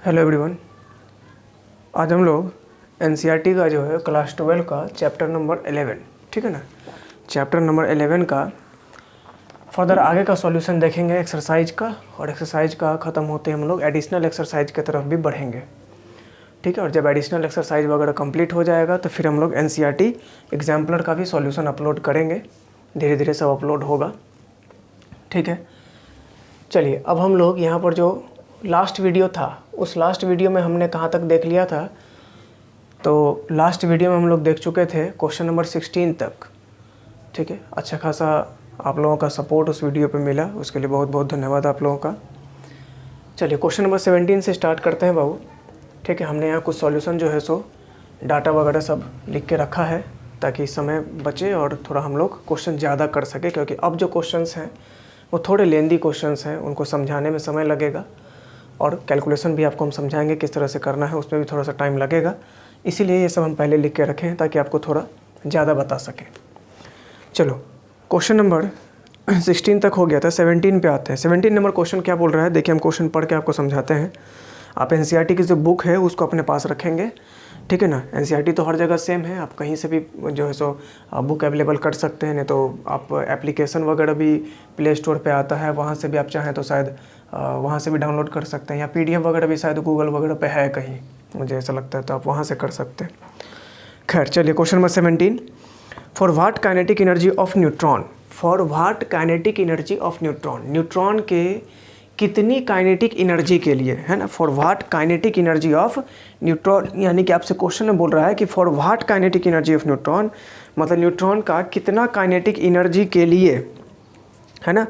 Hello everyone. आज हम लोग एनसीईआरटी का जो है क्लास 12 का चैप्टर नंबर 11, ठीक है ना, चैप्टर नंबर 11 का फर्दर आगे का सॉल्यूशन देखेंगे एक्सरसाइज का, और एक्सरसाइज का ख़त्म होते हम लोग एडिशनल एक्सरसाइज की तरफ भी बढ़ेंगे, ठीक है। और जब एडिशनल एक्सरसाइज वगैरह कंप्लीट हो जाएगा तो फिर हम लोग एनसीईआरटी एग्जाम्पलर का भी सॉल्यूशन अपलोड करेंगे, धीरे धीरे सब अपलोड होगा, ठीक है। चलिए अब हम लोग यहाँ पर जो लास्ट वीडियो था उस लास्ट वीडियो में हमने कहाँ तक देख लिया था, तो लास्ट वीडियो में हम लोग देख चुके थे क्वेश्चन नंबर 16 तक, ठीक है। अच्छा खासा आप लोगों का सपोर्ट उस वीडियो पे मिला, उसके लिए बहुत बहुत धन्यवाद आप लोगों का। चलिए क्वेश्चन नंबर 17 से स्टार्ट करते हैं बाबू, ठीक है। हमने यहाँ कुछ सॉल्यूशन जो है सो डाटा वगैरह सब लिख के रखा है ताकि समय बचे और थोड़ा हम लोग क्वेश्चन ज़्यादा कर सके, क्योंकि अब जो क्वेश्चंस हैं वो थोड़े लेंदी क्वेश्चंस हैं, उनको समझाने में समय लगेगा और कैलकुलेशन भी आपको हम समझाएंगे किस तरह से करना है, उसमें भी थोड़ा सा टाइम लगेगा, इसीलिए ये सब हम पहले लिख के रखें ताकि आपको थोड़ा ज़्यादा बता सकें। चलो क्वेश्चन नंबर 16 तक हो गया था, 17 पे आते हैं। 17 नंबर क्वेश्चन क्या बोल रहा है, देखिए हम क्वेश्चन पढ़ के आपको समझाते हैं। आप एनसीईआरटी की जो बुक है उसको अपने पास रखेंगे, ठीक है ना। एनसीईआरटी तो हर जगह सेम है, आप कहीं से भी जो है सो बुक अवेलेबल कर सकते हैं, नहीं तो आप एप्लीकेशन वगैरह भी प्ले स्टोर पे आता है, वहाँ से भी आप चाहें तो शायद वहाँ से भी डाउनलोड कर सकते हैं, या पीडीएफ वगैरह भी शायद गूगल वगैरह पे है कहीं, मुझे ऐसा लगता है, तो आप वहाँ से कर सकते हैं। खैर चलिए question number 17, for what kinetic energy of neutron, for what kinetic energy of neutron, neutron के कितनी काइनेटिक एनर्जी के लिए, है ना, for what kinetic energy of neutron, यानी कि आपसे क्वेश्चन में बोल रहा है कि for what kinetic energy of neutron, मतलब न्यूट्रॉन का कितना काइनेटिक एनर्जी के लिए, है ना,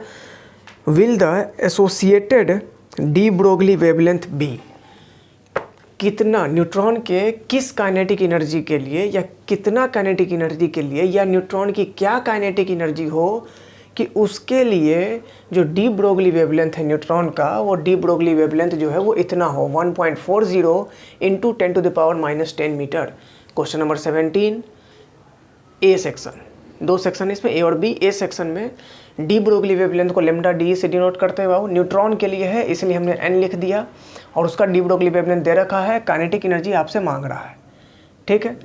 will the associated de Broglie wavelength be, कितना न्यूट्रॉन के किस काइनेटिक एनर्जी के लिए, या कितना काइनेटिक एनर्जी के लिए, या न्यूट्रॉन की क्या काइनेटिक एनर्जी हो कि उसके लिए जो डी ब्रोगली वेवलेंथ है न्यूट्रॉन का, वो डी ब्रोगली वेवलेंथ जो है वो इतना हो 1.40 into 10⁻⁻10 metre. Question number 17 A section, दो सेक्शन इसमें ए और बी। ए सेक्शन में डी ब्रोगली वेवलेंथ को लेमडा डी से डिनोट करते हैं बाबू, न्यूट्रॉन के लिए है इसलिए हमने एन लिख दिया, और उसका डी ब्रोगली वेवलेंथ दे रखा है, काइनेटिक एनर्जी आपसे मांग रहा है, ठीक है।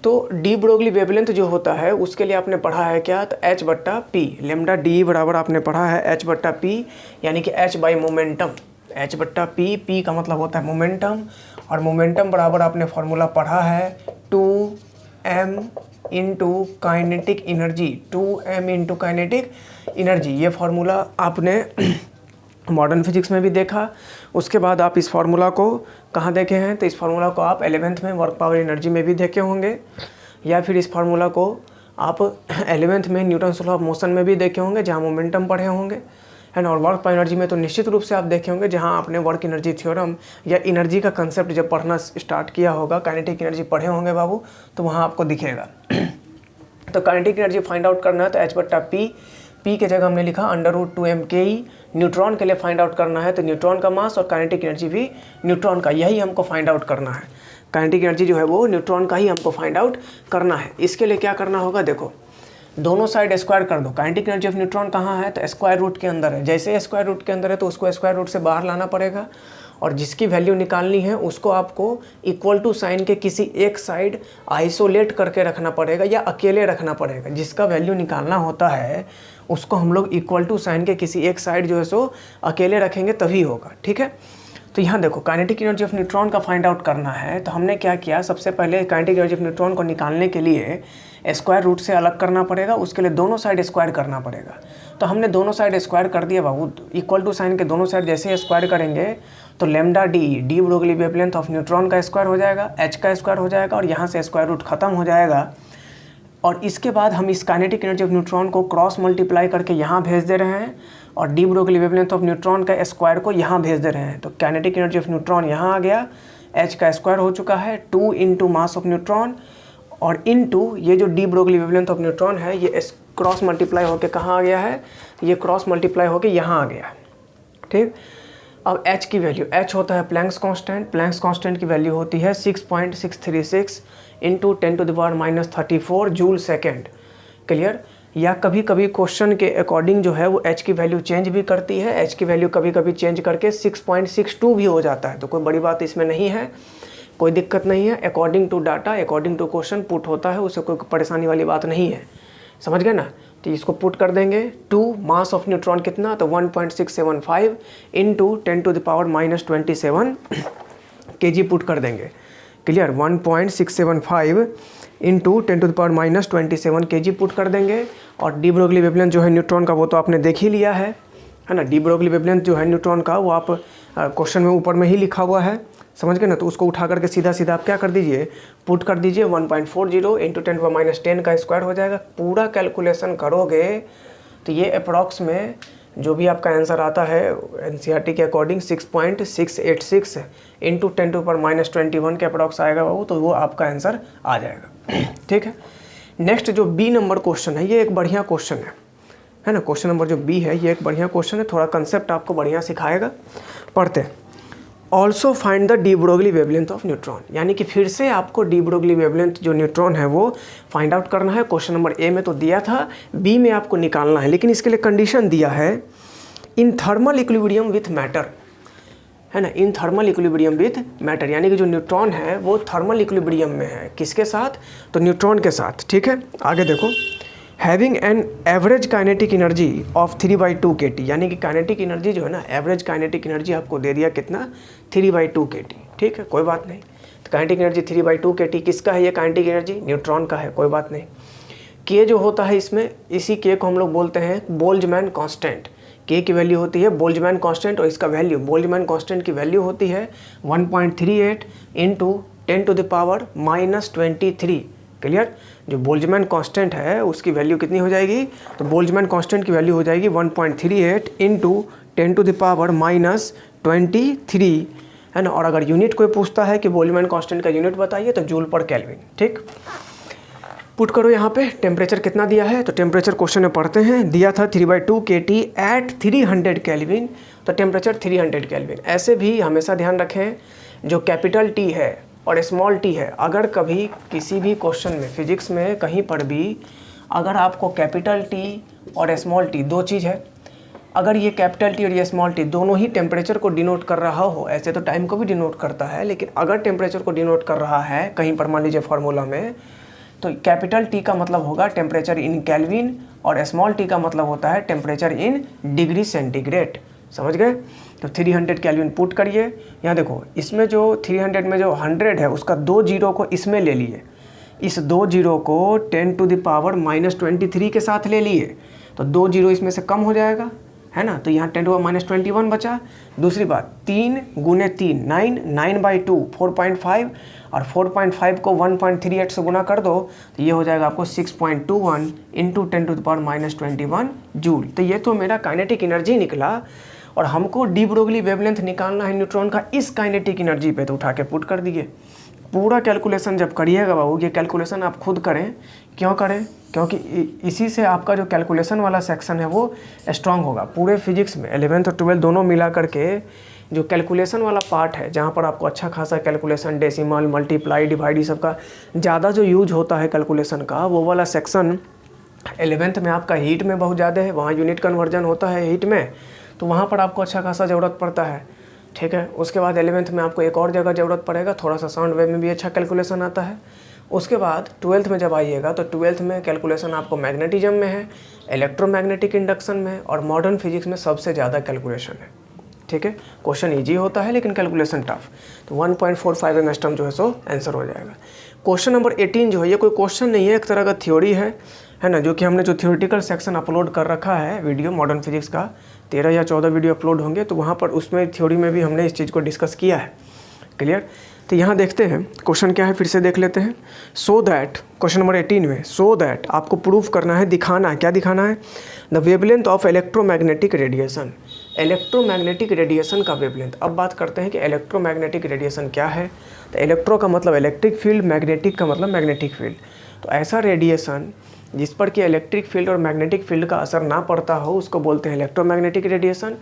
तो डी ब्रोगली वेवलेंथ जो होता है उसके लिए आपने पढ़ा है क्या, तो एच बट्टा पी, लेमडा डी बराबर आपने पढ़ा है एच बट्टा पी, यानी कि एच बाई मोमेंटम, एच बट्टा पी, पी का मतलब होता है मोमेंटम, और मोमेंटम बराबर आपने फॉर्मूला पढ़ा है 2m into kinetic energy, 2m into kinetic energy. ये फार्मूला आपने मॉडर्न फिजिक्स में भी देखा, उसके बाद आप इस फार्मूला को कहाँ देखे हैं, तो इस फार्मूला को आप 11th में वर्क पावर एनर्जी में भी देखे होंगे, या फिर इस फार्मूला को आप 11th में न्यूटन्स लॉ ऑफ मोशन में भी देखे होंगे जहाँ मोमेंटम पढ़े होंगे, है ना। और वर्क पावर एनर्जी में तो निश्चित रूप से आप देखे होंगे जहाँ आपने वर्क एनर्जी थ्योरम या एनर्जी का कंसेप्ट जब पढ़ना स्टार्ट किया होगा, काइनेटिक एनर्जी पढ़े होंगे बाबू, तो वहाँ आपको दिखेगा। तो काइनेटिक एनर्जी फाइंड आउट करना है तो एच बट्टा पी, पी के जगह हमने लिखा √2m/ke। न्यूट्रॉन के लिए फाइंड आउट करना है तो न्यूट्रॉन का मास और काइनेटिक एनर्जी भी न्यूट्रॉन का, यही हमको फाइंड आउट करना है। काइनेटिक एनर्जी जो है वो न्यूट्रॉन का ही हमको फाइंड आउट करना है। इसके लिए क्या करना होगा, देखो दोनों साइड स्क्वायर कर दो। काइनेटिक एनर्जी ऑफ न्यूट्रॉन कहाँ है, तो स्क्वायर रूट के अंदर है। जैसे स्क्वायर रूट के अंदर है तो उसको स्क्वायर रूट से बाहर लाना पड़ेगा, और जिसकी वैल्यू निकालनी है उसको आपको इक्वल टू साइन के किसी एक साइड आइसोलेट करके रखना पड़ेगा या अकेले रखना पड़ेगा। जिसका वैल्यू निकालना होता है उसको हम लोग इक्वल टू साइन के किसी एक साइड जो है सो अकेले रखेंगे तभी होगा, ठीक है। तो यहाँ देखो काइनेटिक एनर्जी ऑफ न्यूट्रॉन का फाइंड आउट करना है, तो हमने क्या किया, सबसे पहले काइनेटिक एनर्जी ऑफ न्यूट्रॉन को निकालने के लिए स्क्वायर रूट से अलग करना पड़ेगा, उसके लिए दोनों साइड स्क्वायर करना पड़ेगा। तो हमने दोनों साइड स्क्वायर कर दिया बाबू, इक्वल टू साइन के दोनों साइड जैसे स्क्वायर करेंगे तो lambda D, D Broglie wavelength of neutron का स्क्वायर हो जाएगा, एच का स्क्वायर हो जाएगा, और यहाँ से स्क्वायर रूट खत्म हो जाएगा। और इसके बाद हम इस काइनेटिक एनर्जी ऑफ न्यूट्रॉन को क्रॉस मल्टीप्लाई करके यहाँ भेज दे रहे हैं, और D Broglie wavelength of neutron का स्क्वायर को यहाँ भेज दे रहे हैं। तो काइनेटिक एनर्जी ऑफ न्यूट्रॉन यहाँ आ गया, एच का स्क्वायर हो चुका है 2 इंटू मास ऑफ न्यूट्रॉन, और इनटू ये जो D Broglie wavelength of neutron है ये क्रॉस मल्टीप्लाई होके कहाँ आ गया है, ये क्रॉस मल्टीप्लाई होके यहाँ आ गया, ठीक। अब h की वैल्यू, h होता है प्लैंक्स कांस्टेंट, प्लैंक्स कांस्टेंट की वैल्यू होती है 6.636 इंटू 10⁻⁻34 जूल सेकेंड, क्लियर। या कभी कभी क्वेश्चन के अकॉर्डिंग जो है वो h की वैल्यू चेंज भी करती है। h की वैल्यू कभी कभी चेंज करके 6.62 भी हो जाता है, तो कोई बड़ी बात इसमें नहीं है, कोई दिक्कत नहीं है। According to data, according to question put होता है, उससे कोई परेशानी वाली बात नहीं है, समझ गए ना। तो इसको पुट कर देंगे। 2 मास ऑफ न्यूट्रॉन कितना, तो 1.675 इंटू 10⁻⁻27 kg पुट कर देंगे। क्लियर, 1.675 इंटू 10⁻⁻27 kg पुट कर देंगे। और डी ब्रोगली वेवलेंथ जो है न्यूट्रॉन का वो तो आपने देख ही लिया है ना। डी ब्रोगली वेवलेंथ जो है न्यूट्रॉन का वो आप क्वेश्चन में ऊपर में ही लिखा हुआ है, समझ गए ना। तो उसको उठा करके सीधा सीधा आप क्या कर दीजिए, पुट कर दीजिए। 1.40 इंटू 10⁻10 का स्क्वायर हो जाएगा। पूरा कैलकुलेशन करोगे तो ये अप्रॉक्स में जो भी आपका आंसर आता है एनसीईआरटी के अकॉर्डिंग 6.686 इंटू 10⁻21 के अप्रॉक्स आएगा बाबू, तो वो आपका आंसर आ जाएगा। ठीक है। नेक्स्ट जो बी नंबर क्वेश्चन है, ये एक बढ़िया क्वेश्चन है ना। क्वेश्चन नंबर जो बी है ये एक बढ़िया क्वेश्चन है, थोड़ा कंसेप्ट आपको बढ़िया सिखाएगा। पढ़ते हैं। Also find the de Broglie wavelength of neutron, यानी कि फिर से आपको डी ब्रोगली वेवलेंथ जो न्यूट्रॉन है वो फाइंड आउट करना है। क्वेश्चन नंबर ए में तो दिया था, बी में आपको निकालना है, लेकिन इसके लिए कंडीशन दिया है in thermal equilibrium with matter, है ना। In thermal equilibrium with matter, यानी कि जो न्यूट्रॉन है वो थर्मल इक्विलिब्रियम में है, किसके साथ, तो न्यूट्रॉन के साथ। ठीक है, आगे देखो। Having an average kinetic energy of 3/2 kT, यानी कि काइनेटिक एनर्जी जो है ना, एवरेज काइनेटिक एनर्जी आपको दे दिया कितना, 3/2 kT। ठीक है, कोई बात नहीं। तो काइनेटिक एनर्जी 3/2 kT किसका है, ये काइनेटिक एनर्जी न्यूट्रॉन का है, कोई बात नहीं। के जो होता है इसमें, इसी के को हम लोग बोलते हैं बोल्ट्जमैन कांस्टेंट। के की वैल्यू होती है बोल्ट्जमैन कांस्टेंट, और इसका वैल्यू, बोल्ट्जमैन कांस्टेंट की वैल्यू होती है 1.38 इंटू 10⁻⁻23। क्लियर, जो बोल्ट्जमैन कांस्टेंट है उसकी वैल्यू कितनी हो जाएगी, तो बोल्ट्जमैन कांस्टेंट की वैल्यू हो जाएगी 1.38 इंटू 10⁻⁻23, है ना। और अगर यूनिट कोई पूछता है कि बोल्ट्जमैन कांस्टेंट का यूनिट बताइए तो जूल पर केल्विन। ठीक, पुट करो यहाँ पे। टेम्परेचर कितना दिया है, तो टेम्परेचर क्वेश्चन में पढ़ते हैं, दिया था 3/2 kT एट 300 केल्विन, तो टेम्परेचर 300 केल्विन। ऐसे भी हमेशा ध्यान रखें, जो कैपिटल टी है और स्मॉल टी है, अगर कभी किसी भी क्वेश्चन में, फिजिक्स में कहीं पर भी अगर आपको कैपिटल टी और स्मॉल टी दो चीज़ है, अगर ये कैपिटल टी और ये स्मॉल टी दोनों ही टेम्परेचर को डिनोट कर रहा हो, ऐसे तो टाइम को भी डिनोट करता है, लेकिन अगर टेम्परेचर को डिनोट कर रहा है कहीं पर, मान लीजिए फार्मूला में, तो कैपिटल टी का मतलब होगा टेम्परेचर इन केल्विन और स्मॉल टी का मतलब होता है टेम्परेचर इन डिग्री सेंटीग्रेड। समझ गए। तो 300 केल्विन पुट करिए। यहाँ देखो, इसमें जो 300 में जो 100 है उसका 2 जीरो को इसमें ले लिए, इस 2 जीरो को 10⁻⁻23 के साथ ले लिए, तो 2 जीरो इसमें से कम हो जाएगा, है ना। तो यहाँ 10⁻⁻21 बचा। दूसरी बात, 3 गुने 3 9, 9/2 4.5, और 4.5 को 1.38 से गुना कर दो तो ये हो जाएगा आपको 6.21 इंटू 10⁻⁻21 जूल। तो ये तो मेरा काइनेटिक एनर्जी निकला, और हमको डी ब्रोगली वेवलेंथ निकालना है न्यूट्रॉन का इस काइनेटिक एनर्जी पे, तो उठा के पुट कर दिए। पूरा कैलकुलेशन जब करिएगा बाबू, ये कैलकुलेशन आप खुद करें। क्यों करें, क्योंकि इसी से आपका जो कैलकुलेशन वाला सेक्शन है वो स्ट्रांग होगा। पूरे फिजिक्स में 11th और 12th दोनों मिला करके जो कैलकुलेशन वाला पार्ट है, जहाँ पर आपको अच्छा खासा कैलकुलेशन, डेसिमल, मल्टीप्लाई, डिवाइड, ये सब का ज़्यादा जो यूज होता है कैलकुलेशन का, वो वाला सेक्शन 11th में आपका हीट में बहुत ज़्यादा है, वहाँ यूनिट कन्वर्जन होता है हीट में, तो वहाँ पर आपको अच्छा खासा ज़रूरत पड़ता है। ठीक है, उसके बाद 11th में आपको एक और जगह ज़रूरत पड़ेगा, थोड़ा सा साउंड वेव में भी अच्छा कैलकुलेशन आता है। उसके बाद 12th में जब आइएगा तो 12th में कैलकुलेशन आपको मैग्नेटिज्म में है, इलेक्ट्रोमैग्नेटिक इंडक्शन में, और मॉडर्न फिजिक्स में सबसे ज़्यादा कैलकुलेशन है। ठीक है, क्वेश्चन इजी होता है लेकिन कैलकुलेशन टफ। तो 1.45 एंगस्ट्रॉम जो है सो आंसर हो जाएगा। क्वेश्चन नंबर 18 जो है, ये कोई क्वेश्चन नहीं है, एक तरह का थ्योरी है ना, जो कि हमने जो थ्योरेटिकल सेक्शन अपलोड कर रखा है वीडियो मॉडर्न फिजिक्स का, 13 या 14 वीडियो अपलोड होंगे, तो वहाँ पर उसमें थ्योरी में भी हमने इस चीज़ को डिस्कस किया है। क्लियर। तो यहाँ देखते हैं क्वेश्चन क्या है, फिर से देख लेते हैं। सो दैट, क्वेश्चन नंबर 18 में, सो दैट आपको प्रूफ करना है, दिखाना है, क्या दिखाना है, the wavelength of electromagnetic radiation, electromagnetic radiation का वेवलेंथ। अब बात करते हैं कि इलेक्ट्रोमैग्नेटिक रेडिएशन क्या है। तो इलेक्ट्रो का मतलब इलेक्ट्रिक फील्ड, मैग्नेटिक का मतलब मैग्नेटिक फील्ड। तो ऐसा रेडिएशन जिस पर कि इलेक्ट्रिक फील्ड और मैग्नेटिक फील्ड का असर ना पड़ता हो, उसको बोलते हैं इलेक्ट्रोमैग्नेटिक रेडिएशन।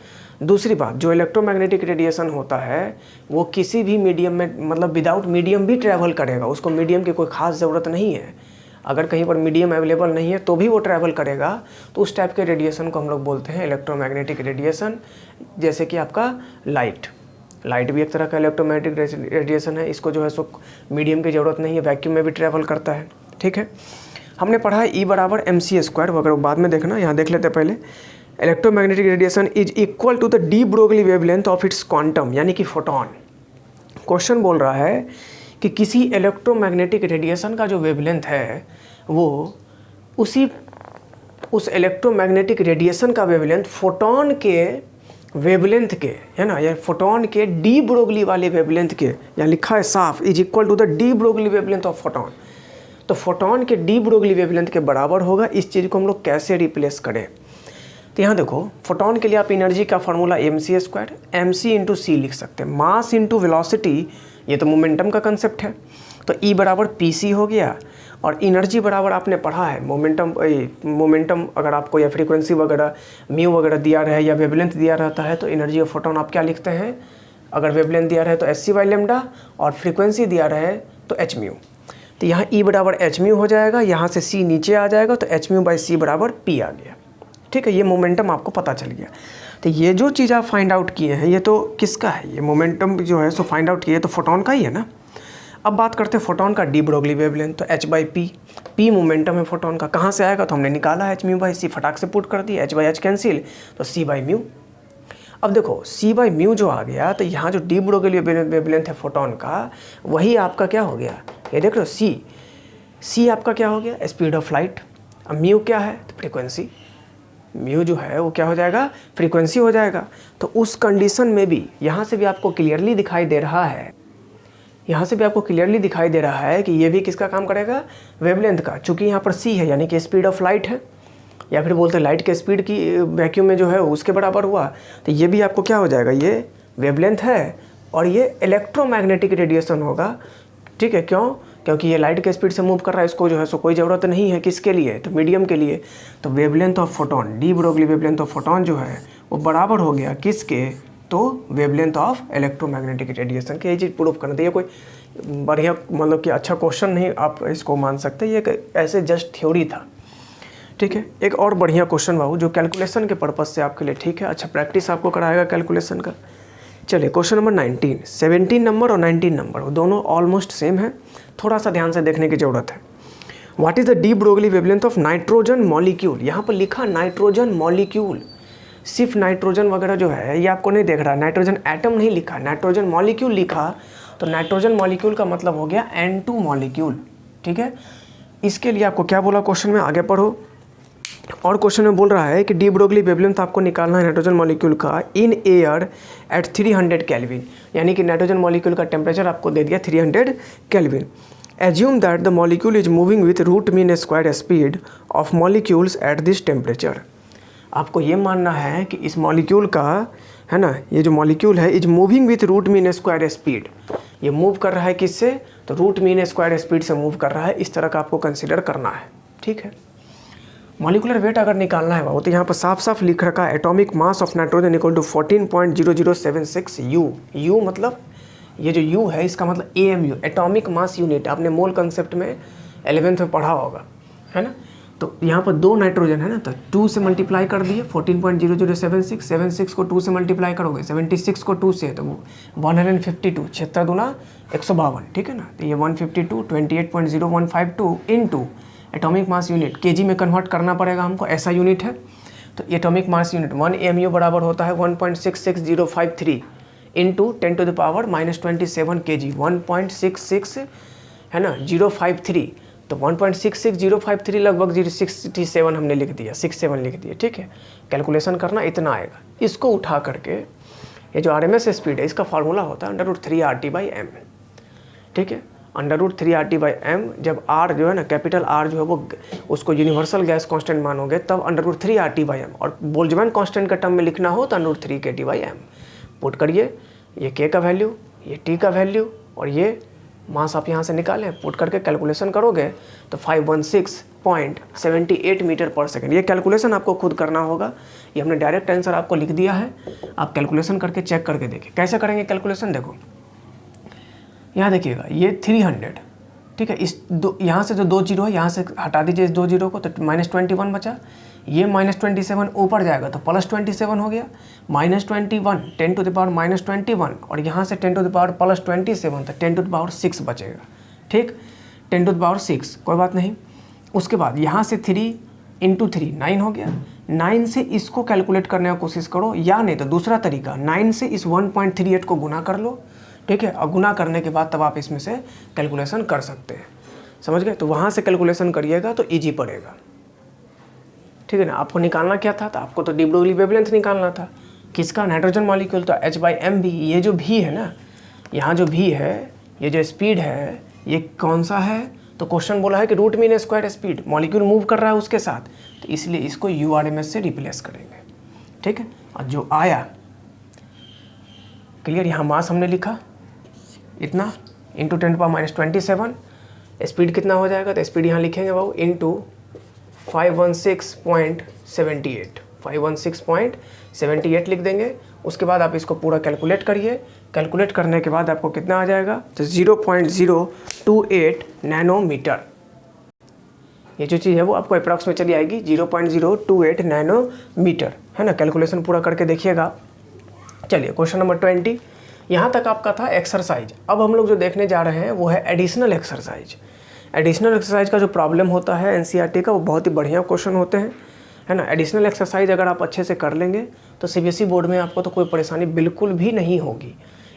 दूसरी बात, जो इलेक्ट्रोमैग्नेटिक रेडिएशन होता है वो किसी भी मीडियम में, मतलब विदाउट मीडियम भी ट्रैवल करेगा, उसको मीडियम की कोई ख़ास ज़रूरत नहीं है। अगर कहीं पर मीडियम अवेलेबल नहीं है तो भी वो ट्रैवल करेगा, तो उस टाइप के रेडिएशन को हम लोग बोलते हैं इलेक्ट्रोमैग्नेटिक रेडिएशन। जैसे कि आपका लाइट भी एक तरह का इलेक्ट्रोमैग्नेटिक रेडिएशन है, इसको जो है सो मीडियम की ज़रूरत नहीं है, वैक्यूम में भी ट्रैवल करता है। ठीक है, हमने पढ़ा है E बराबर mc², वगैरह बाद में देखना, यहाँ देख लेते हैं पहले। Electromagnetic radiation is equal to the de Broglie wavelength of its quantum, यानी कि फोटोन। क्वेश्चन बोल रहा है कि किसी इलेक्ट्रोमैग्नेटिक रेडिएशन का जो वेवलेंथ है वो उस इलेक्ट्रोमैग्नेटिक रेडिएशन का वेवलेंथ फोटोन के वेवलेंथ के, है ना, या फोटोन के डी ब्रोगली वाले वेवलेंथ के, यहाँ लिखा है साफ, is equal to the de Broglie wavelength of photon. तो फोटोन के डी ब्रोगली वेवलेंथ के बराबर होगा। इस चीज़ को हम लोग कैसे रिप्लेस करें, तो यहाँ देखो, फोटोन के लिए आप एनर्जी का फार्मूला mc², mc इंटू सी लिख सकते हैं, मास इंटू वेलोसिटी, ये तो मोमेंटम का कंसेप्ट है। तो E बराबर pc हो गया, और एनर्जी बराबर आपने पढ़ा है मोमेंटम अगर आपको या फ्रीक्वेंसी वगैरह म्यू वगैरह दिया रहे या वेवलेंथ दिया रहता है तो एनर्जी ऑफ फोटोन आप क्या लिखते हैं, अगर वेवलेंथ दिया रहे तो hc/λ और फ्रीक्वेंसी दिया रहे तो hμ। तो यहाँ E बराबर hμ हो जाएगा, यहाँ से C नीचे आ जाएगा तो hμ/c बराबर p आ गया। ठीक है, ये मोमेंटम आपको पता चल गया। तो ये जो चीज़ आप फाइंड आउट किए हैं ये तो किसका है, ये मोमेंटम जो है सो फाइंड आउट किए तो फोटोन का ही है ना। अब बात करते हैं फोटोन का डी ब्रोगली वेवलेंथ, तो h/p, p मोमेंटम है फोटोन का, कहाँ से आएगा, तो हमने निकाला hμ/c, फटाक से पुट कर दिया, h/h कैंसिल, तो c/μ। अब देखो c/μ जो आ गया, तो यहाँ जो डी ब्रोगली वेवलेंथ है फोटोन का, वही आपका क्या हो गया, ये देख लो c आपका क्या हो गया, स्पीड ऑफ लाइट। अब म्यू क्या है, तो फ्रीक्वेंसी, म्यू जो है वो क्या हो जाएगा, फ्रीक्वेंसी हो जाएगा। तो उस कंडीशन में भी यहाँ से भी आपको क्लियरली दिखाई दे रहा है, यहाँ से भी आपको क्लियरली दिखाई दे रहा है कि ये भी किसका काम करेगा, वेवलेंथ का। चूँकि यहाँ पर c है यानी कि स्पीड ऑफ लाइट है, या फिर बोलते हैं लाइट के स्पीड की वैक्यूम में जो है उसके बराबर हुआ, तो ये भी आपको क्या हो जाएगा, ये वेवलेंथ है और ये इलेक्ट्रोमैग्नेटिक रेडिएशन होगा। ठीक है, क्यों, क्योंकि ये लाइट के स्पीड से मूव कर रहा है, इसको जो है सो कोई ज़रूरत नहीं है किसके लिए, तो मीडियम के लिए। तो wavelength of photon, D Broglie wavelength of photon जो है वो बराबर हो गया किसके, तो वेवलेंथ ऑफ इलेक्ट्रोमैग्नेटिक रेडिएशन के। ये चीज़ प्रूफ करना था, ये कोई बढ़िया मतलब कि अच्छा क्वेश्चन नहीं आप इसको मान सकते, ये ऐसे जस्ट थ्योरी था। ठीक है, एक और बढ़िया क्वेश्चन बाबू जो कैलकुलेशन के पर्पज़ से आपके लिए ठीक है, अच्छा प्रैक्टिस आपको कराएगा कैलकुलेशन का। चलिए क्वेश्चन नंबर 19, 17 नंबर और 19 नंबर दोनों ऑलमोस्ट सेम है, थोड़ा सा ध्यान से देखने की ज़रूरत है। What is the de Broglie wavelength of nitrogen molecule, यहाँ पर लिखा नाइट्रोजन मॉलिक्यूल, सिर्फ नाइट्रोजन वगैरह जो है ये आपको नहीं देख रहा, नाइट्रोजन एटम नहीं लिखा, नाइट्रोजन मॉलिक्यूल लिखा। तो नाइट्रोजन मॉलिक्यूल का मतलब हो गया N2 मॉलिक्यूल। ठीक है, इसके लिए आपको क्या बोला क्वेश्चन में, आगे पढ़ो। और क्वेश्चन में बोल रहा है कि डी ब्रोगली वेवलेंथ आपको निकालना है नाइट्रोजन मॉलिक्यूल का इन एयर एट 300 केल्विन, यानी कि नाइट्रोजन मॉलिक्यूल का टेम्परेचर आपको दे दिया 300 kelvin. Assume that the molecule is moving with root mean square speed of molecules at this temperature. आपको ये मानना है कि इस मॉलिक्यूल का, है ना, ये जो मॉलिक्यूल है is moving with root mean square speed, ये मूव कर रहा है किससे, तो रूट मीन स्क्वायर स्पीड से मूव कर रहा है, इस तरह का आपको कंसिडर करना है। ठीक है, मॉलिकुलर वेट अगर निकालना है बाबू तो यहाँ पर साफ साफ लिख रखा है atomic mass of nitrogen equal to 14.0076 u मतलब ये जो यू है इसका मतलब AMU, एटॉमिक मास यूनिट, आपने मोल कंसेप्ट में 11th में पढ़ा होगा, है ना। तो यहाँ पर 2 नाइट्रोजन है ना, तो 2 से मल्टीप्लाई कर दिए 14.0076, 76 को 2 से मल्टीप्लाई करोगे 76 को 2 से तो 152, 76 दूना 152, ठीक है ना। तो ये 152 28.0152 into atomic mass unit KG में कन्वर्ट करना पड़ेगा हमको, ऐसा यूनिट है। तो एटॉमिक मास यूनिट 1 AMU बराबर होता है 1.66053 into 10 to the power -27 kg, 1.66 है ना 053, तो 1.66053 लगभग 067 हमने लिख दिया, 67 लिख दिया। ठीक है, कैलकुलेशन करना इतना आएगा। इसको उठा करके ये जो RMS स्पीड है इसका फार्मूला होता है √3RT/m। ठीक है, √3RT/m, जब R जो है ना कैपिटल R जो है वो उसको यूनिवर्सल गैस कांस्टेंट मानोगे तब √3RT/m, और बोल्ट्जमैन कांस्टेंट का टर्म में लिखना हो तो √3kT/m। पुट करिए, ये K का वैल्यू, ये T का वैल्यू और ये मास आप यहाँ से निकालें, पुट करके कैलकुलेशन करोगे तो 516.78 मीटर पर सेकेंड। ये कैलकुलेशन आपको खुद करना होगा, ये हमने डायरेक्ट आंसर आपको लिख दिया है, आप कैलकुलेशन करके चेक करके देखिए कैसे करेंगे कैलकुलेशन। देखो यहाँ देखिएगा, ये 300 ठीक है। इस दो यहाँ से जो 2 जीरो है यहाँ से हटा दीजिए इस 2 जीरो को, तो -21 बचा। ये -27 ऊपर जाएगा तो +27 हो गया। -21 10⁻⁻21 और यहाँ से 10⁻+27 तो 10⁻6 बचेगा। ठीक, 10⁻6 कोई बात नहीं। उसके बाद यहाँ से 3 × 3 9 हो गया। 9 से इसको कैलकुलेट करने की कोशिश करो, या नहीं तो दूसरा तरीका 9 से इस 1.38 को गुना कर लो। ठीक है, और गुना करने के बाद तब आप इसमें से कैलकुलेशन कर सकते हैं। समझ गए? तो वहाँ से कैलकुलेशन करिएगा तो ईजी पड़ेगा। ठीक है ना। आपको निकालना क्या था? तो आपको तो डी ब्रोगली वेवलेंथ निकालना था। किसका? Nitrogen molecule. तो H/mv, ये जो v है ना, यहाँ जो v है, ये जो स्पीड है, ये कौन सा है? तो क्वेश्चन बोला है कि root mean square speed, molecule move कर रहा है उसके साथ, तो इसलिए इसको URMS से रिप्लेस करेंगे। ठीक है, और जो आया क्लियर, यहाँ मास हमने लिखा इतना इंटू 10⁻⁻27, स्पीड कितना हो जाएगा? तो स्पीड यहाँ लिखेंगे बाबू इंटू 516.78 लिख देंगे। उसके बाद आप इसको पूरा कैलकुलेट करिए। कैलकुलेट करने के बाद आपको कितना आ जाएगा? तो 0.028 नैनोमीटर। ये जो चीज़ है वो आपको अप्रॉक्स में चली आएगी 0.028 नैनोमीटर, है ना। कैलकुलेशन पूरा करके देखिएगा। चलिए क्वेश्चन नंबर 20, यहाँ तक आपका था एक्सरसाइज। अब हम लोग जो देखने जा रहे हैं वो है एडिशनल एक्सरसाइज। एडिशनल एक्सरसाइज का जो प्रॉब्लम होता है एनसीईआरटी का, वो बहुत ही बढ़िया क्वेश्चन होते हैं, है ना। एडिशनल एक्सरसाइज अगर आप अच्छे से कर लेंगे तो सीबीएसई बोर्ड में आपको तो कोई परेशानी बिल्कुल भी नहीं होगी।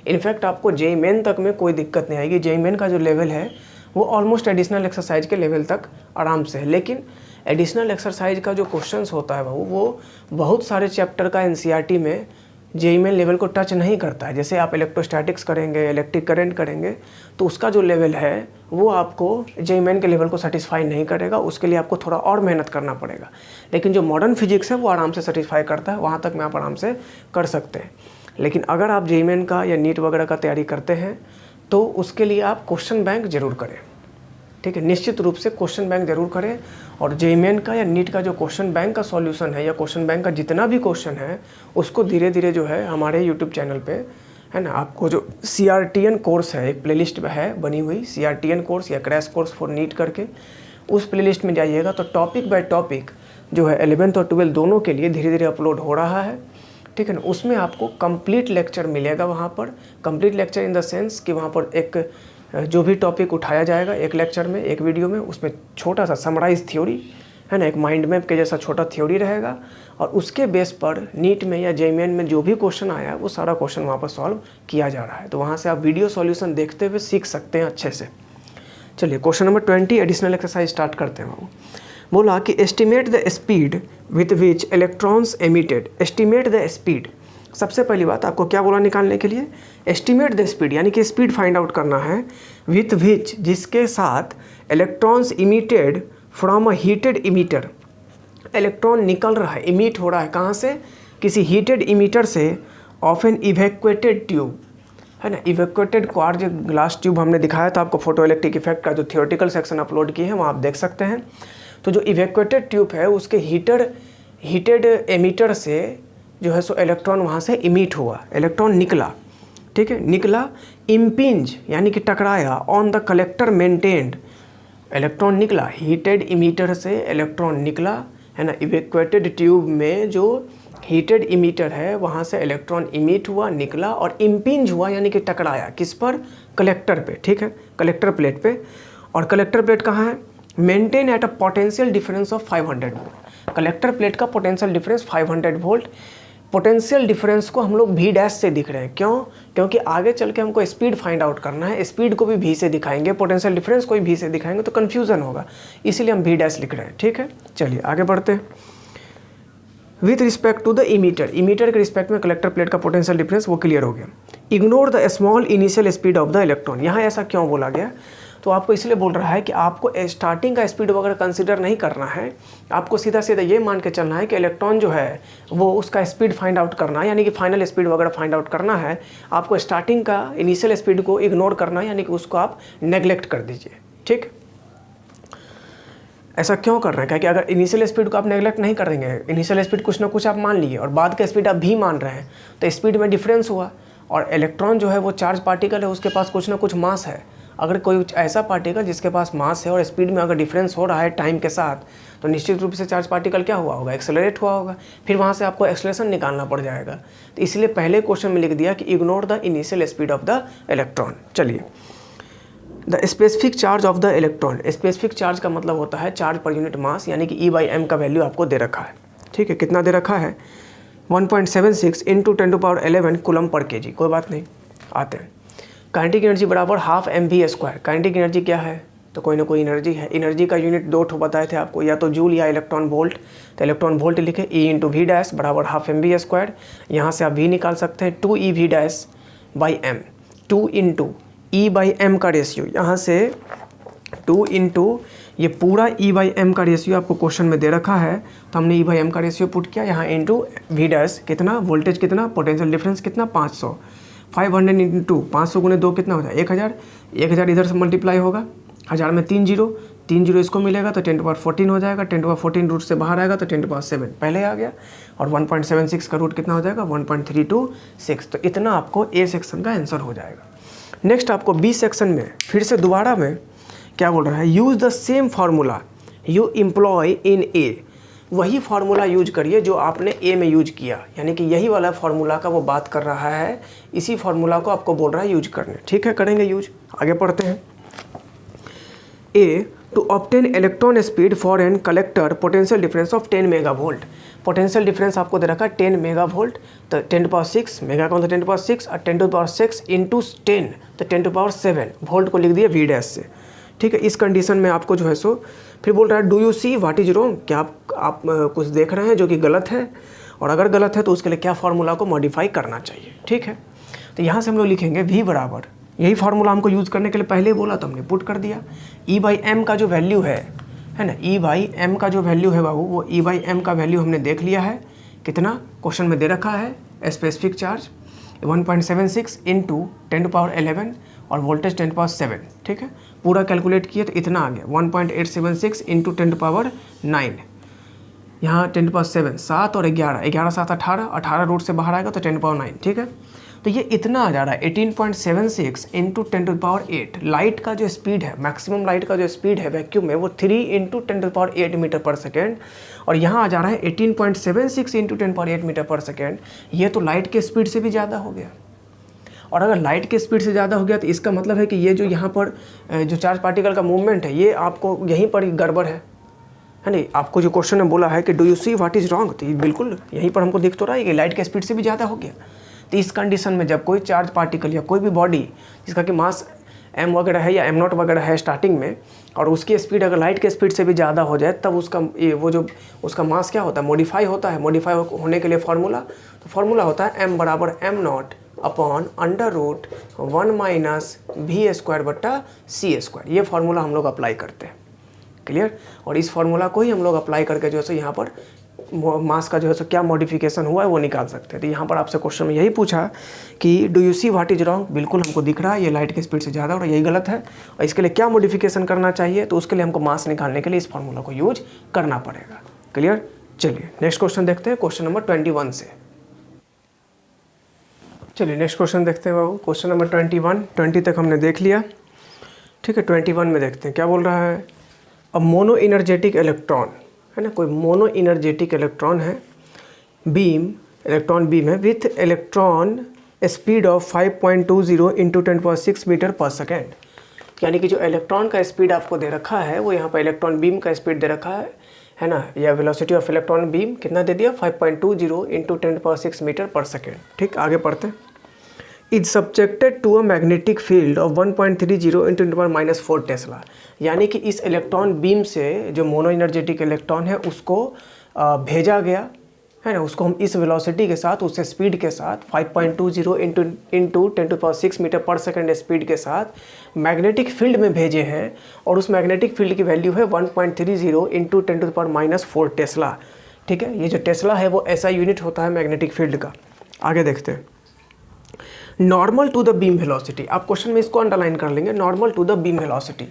इनफैक्ट आपको जेईई मेन तक में कोई दिक्कत नहीं आएगी। जेईई मेन का जो लेवल है वो ऑलमोस्ट एडिशनल एक्सरसाइज के लेवल तक आराम से है। लेकिन एडिशनल एक्सरसाइज का जो क्वेश्चंस होता है वो बहुत सारे चैप्टर का एनसीईआरटी में जेईई मेन लेवल को टच नहीं करता है। जैसे आप इलेक्ट्रोस्टैटिक्स करेंगे, इलेक्ट्रिक करंट करेंगे, तो उसका जो लेवल है वो आपको जेईई मेन के लेवल को सेटिस्फाई नहीं करेगा। उसके लिए आपको थोड़ा और मेहनत करना पड़ेगा। लेकिन जो मॉडर्न फिजिक्स है वो आराम से सेटिस्फाई करता है, वहाँ तक में आप आराम से कर सकते हैं। लेकिन अगर आप जेईई मेन का या नीट वगैरह का तैयारी करते हैं तो उसके लिए आप क्वेश्चन बैंक ज़रूर करें। ठीक है, निश्चित रूप से क्वेश्चन बैंक जरूर करें। और जेईई मेन का या नीट का जो क्वेश्चन बैंक का सॉल्यूशन है या क्वेश्चन बैंक का जितना भी क्वेश्चन है उसको धीरे धीरे जो है हमारे यूट्यूब चैनल पे, है ना, आपको जो CRTN कोर्स है, एक प्लेलिस्ट है बनी हुई CRTN कोर्स या क्रैश कोर्स फॉर नीट करके, उस प्लेलिस्ट में जाइएगा तो टॉपिक बाय टॉपिक जो है 11th और 12th दोनों के लिए धीरे धीरे अपलोड हो रहा है। ठीक है ना, उसमें आपको कंप्लीट लेक्चर मिलेगा। वहाँ पर complete lecture in the sense कि वहाँ पर एक जो भी टॉपिक उठाया जाएगा एक लेक्चर में, एक वीडियो में, उसमें छोटा सा समराइज थ्योरी, है ना, एक माइंड मैप के जैसा छोटा थ्योरी रहेगा। और उसके बेस पर नीट में या जेईई मेन में जो भी क्वेश्चन आया है वो सारा क्वेश्चन वहाँ पर सॉल्व किया जा रहा है। तो वहाँ से आप वीडियो सॉल्यूशन देखते हुए सीख सकते हैं अच्छे से। चलिए question number 20 additional exercise start करते हैं बाबू। बोला कि estimate the speed with which electrons emitted. Estimate the speed, सबसे पहली बात आपको क्या बोला निकालने के लिए? एस्टिमेट द स्पीड, यानी कि स्पीड फाइंड आउट करना है। विथ विच, जिसके साथ electrons emitted from a heated emitter, electron निकल रहा है, इमिट हो रहा है कहाँ से? किसी हीटेड इमीटर से, ऑफ एन इवैक्यूएटेड ट्यूब, है ना। इवैक्यूएटेड क्वार्ट्ज ग्लास ट्यूब हमने दिखाया था आपको, फोटो इलेक्ट्रिक इफेक्ट का जो थियोरेटिकल सेक्शन अपलोड किए हैं वहाँ आप देख सकते हैं। तो जो इवैक्यूएटेड ट्यूब है उसके हीटेड एमीटर से जो है सो इलेक्ट्रॉन वहाँ से इमिट हुआ, इलेक्ट्रॉन निकला। ठीक है, निकला। इम्पिंज यानी कि टकराया, on the collector maintained, electron निकला, हीटेड इमीटर से इलेक्ट्रॉन निकला, है ना। इवैक्यूएटेड ट्यूब में जो हीटेड इमीटर है वहाँ से इलेक्ट्रॉन इमिट हुआ, निकला और इम्पिंज हुआ यानी कि टकराया, किस पर? कलेक्टर पे। ठीक है, कलेक्टर प्लेट पे। और कलेक्टर प्लेट कहाँ है? Maintain at a potential difference of 500 volt. Collector plate का potential difference 500 volt. Potential difference को हम लोग V डैश से दिख रहे हैं, क्यों? क्योंकि आगे चल के हमको स्पीड फाइंड आउट करना है। स्पीड को भी V से दिखाएंगे, पोटेंशियल डिफरेंस को भी V से दिखाएंगे तो कन्फ्यूजन होगा, इसीलिए हम V डैश लिख रहे हैं। ठीक है, चलिए आगे बढ़ते हैं। With respect to the emitter, emitter के रिस्पेक्ट में कलेक्टर प्लेट का पोटेंशियल डिफरेंस वो क्लियर हो गया। Ignore the small initial speed of the electron, यहाँ ऐसा क्यों बोला गया? तो आपको इसलिए बोल रहा है कि आपको स्टार्टिंग का स्पीड वगैरह कंसीडर नहीं करना है। आपको सीधा सीधा ये मान के चलना है कि इलेक्ट्रॉन जो है वो उसका स्पीड फाइंड आउट करना है, यानी कि फाइनल स्पीड वगैरह फाइंड आउट करना है। आपको स्टार्टिंग का इनिशियल स्पीड को इग्नोर करना है, यानी कि उसको आप नेग्लेक्ट कर दीजिए। ठीक, ऐसा क्यों कर रहे हैं? क्योंकि अगर इनिशियल स्पीड को आप नेग्लेक्ट नहीं करेंगे, इनिशियल स्पीड कुछ ना कुछ आप मान लिए और बाद का स्पीड आप भी मान रहे हैं, तो स्पीड में डिफरेंस हुआ। और इलेक्ट्रॉन जो है वो चार्ज पार्टिकल है, उसके पास कुछ ना कुछ मास है। अगर कोई ऐसा पार्टिकल जिसके पास मास है और स्पीड में अगर डिफरेंस हो रहा है टाइम के साथ, तो निश्चित रूप से चार्ज पार्टिकल क्या हुआ होगा, एक्सेलरेट हुआ होगा, फिर वहाँ से आपको एक्सेलरेशन निकालना पड़ जाएगा। तो इसलिए पहले क्वेश्चन में लिख दिया कि ignore the initial speed of the electron. चलिए, the specific charge of the electron, specific charge का मतलब होता है चार्ज पर यूनिट मास, यानी कि E/m का वैल्यू आपको दे रखा है। ठीक है, कितना दे रखा है, 1.76 × 10⁻11 कूलम पर kg। कोई बात नहीं, आते हैं। काइनेटिक एनर्जी बराबर ½ mv²। काइनेटिक एनर्जी क्या है, तो कोई ना कोई एनर्जी है। एनर्जी का यूनिट 2 ठो बताए थे आपको, या तो जूल या इलेक्ट्रॉन वोल्ट। तो इलेक्ट्रॉन वोल्ट लिखे E/v' बराबर ½ mv²। यहाँ से आप v निकाल सकते हैं 2ev'/m। 2 × E/m का रेशियो, यहाँ से 2 × ये पूरा E/m का रेशियो आपको क्वेश्चन में दे रखा है, तो हमने E/m का रेशियो पुट किया यहाँ इंटू v' कितना, वोल्टेज कितना, पोटेंशियल डिफरेंस कितना 500। 500 × 2, 500 × 2 कितना होता है 1000। 1000 इधर से मल्टीप्लाई होगा, 1000 में 3 जीरो, 3 जीरो इसको मिलेगा तो 10⁻14 हो जाएगा। 10⁻14 रूट से बाहर आएगा तो 10⁻7 पहले आ गया, और 1.76 का रूट कितना हो जाएगा 1.326। तो इतना आपको ए सेक्शन का आंसर हो जाएगा। नेक्स्ट आपको बी सेक्शन में फिर से दोबारा में क्या बोल रहा है, use the same formula you employ in A. वही फार्मूला यूज करिए जो आपने ए में यूज किया, यानी कि यही वाला फार्मूला का वो बात कर रहा है, इसी फार्मूला को आपको बोल रहा है यूज करने। ठीक है, करेंगे यूज। आगे पढ़ते हैं। A, to obtain electron speed for an collector potential difference of 10 megavolt. Potential difference आपको दे रखा है 10 मेगावोल्ट, तो 10⁻6 मेगा का मतलब 10⁻6 और 10⁻6 × 10 तो 10⁻7 वोल्ट को लिख दिया v' से। ठीक है, इस कंडीशन में आपको जो है सो फिर बोल रहा है do you see what is wrong, क्या आप कुछ देख रहे हैं जो कि गलत है, और अगर गलत है तो उसके लिए क्या फार्मूला को मॉडिफाई करना चाहिए। ठीक है, तो यहाँ से हम लोग लिखेंगे v बराबर, यही फार्मूला हमको यूज़ करने के लिए पहले बोला तो हमने पुट कर दिया। E/m का जो वैल्यू है ना, E/m का जो वैल्यू है बाबू, वो E/m का वैल्यू हमने देख लिया है। कितना क्वेश्चन में दे रखा है, स्पेसिफिक चार्ज 1.76 × 10⁻11 और वोल्टेज 10⁻7। ठीक है, पूरा कैलकुलेट किए तो इतना आ गया 1.876 × 10⁻9। यहाँ 10⁻7 7 और 11, 11 7 18, 18 रूट से बाहर आएगा तो 10⁻9। ठीक है, तो ये इतना आ जा रहा है 18.76 × 10⁸। लाइट का जो स्पीड है, मैक्सिमम लाइट का जो स्पीड है वैक्यूम में, वो 3 × 10⁸ मीटर पर सेकेंड, और यहाँ आ जा रहा है 18.76 × 10⁸ मीटर पर सेकेंड। ये तो लाइट के स्पीड से भी ज़्यादा हो गया, और अगर लाइट के स्पीड से ज़्यादा हो गया तो इसका मतलब है कि ये जो यहाँ पर जो चार्ज पार्टिकल का मूवमेंट है, ये आपको यहीं पर ही गड़बड़ है नहीं। आपको जो क्वेश्चन में बोला है कि do you see what is wrong, तो ये बिल्कुल यहीं पर हमको दिख तो रहा है कि लाइट के स्पीड से भी ज़्यादा हो गया। तो इस कंडीशन में जब कोई चार्ज पार्टिकल या कोई भी बॉडी जिसका कि मास m वगैरह है या m0 वगैरह है स्टार्टिंग में, और उसकी स्पीड अगर लाइट के स्पीड से भी ज़्यादा हो जाए, तब उसका वो जो उसका मास क्या होता है, मॉडिफाई होता है। मॉडिफाई होने के लिए फार्मूला, तो फार्मूला होता है m बराबर m0/√1 - v²/c²। ये फार्मूला हम लोग अप्लाई करते हैं। क्लियर, और इस फार्मूला को ही हम लोग अप्लाई करके जो है सो यहाँ पर मास का जो है सो क्या मॉडिफिकेशन हुआ है वो निकाल सकते हैं। तो यहाँ पर आपसे क्वेश्चन में यही पूछा कि do you see what is wrong, बिल्कुल हमको दिख रहा है ये लाइट की स्पीड से ज़्यादा हो रहा है, यही गलत है, और इसके लिए क्या मॉडिफिकेशन करना चाहिए, तो उसके लिए हमको मास निकालने के लिए इस फार्मूला को यूज करना पड़ेगा। क्लियर, चलिए नेक्स्ट क्वेश्चन देखते हैं, क्वेश्चन नंबर 21 से। चलिए नेक्स्ट क्वेश्चन देखते हैं बाबू, क्वेश्चन नंबर 21। 20 तक हमने देख लिया। ठीक है, 21 में देखते हैं क्या बोल रहा है। अब मोनो इनर्जेटिक इलेक्ट्रॉन है ना, कोई मोनो इनर्जेटिक इलेक्ट्रॉन है, बीम, इलेक्ट्रॉन बीम है with electron speed of 5.20 × 10⁻6 metre पर सेकेंड। यानी कि जो इलेक्ट्रॉन का स्पीड आपको दे रखा है, वो यहाँ पर इलेक्ट्रॉन बीम का स्पीड दे रखा है ना, या वेलोसिटी ऑफ इलेक्ट्रॉन बीम कितना दे दिया 5.20 × 10⁻6 मीटर पर सेकेंड। ठीक, आगे पढ़ते हैं। Is subjected to a magnetic field of 1.30 × 10⁻⁻4 tesla. यानी कि इस इलेक्ट्रॉन बीम से जो मोनो इनर्जेटिक इलेक्ट्रॉन है उसको भेजा गया है ना, उसको हम इस वेलोसिटी के साथ, उस स्पीड के साथ 5.20 × 10⁻6 मीटर पर सेकेंड स्पीड के साथ मैग्नेटिक फील्ड में भेजे हैं, और उस मैग्नेटिक फील्ड की वैल्यू है 1.30 × 10⁻⁴ टेस्ला। ठीक है, ये जो टेस्ला है वो ऐसा यूनिट होता है मैग्नेटिक फील्ड का। आगे देखते हैं। Normal to the beam velocity, आप क्वेश्चन में इसको अंडरलाइन कर लेंगे, normal to the beam velocity,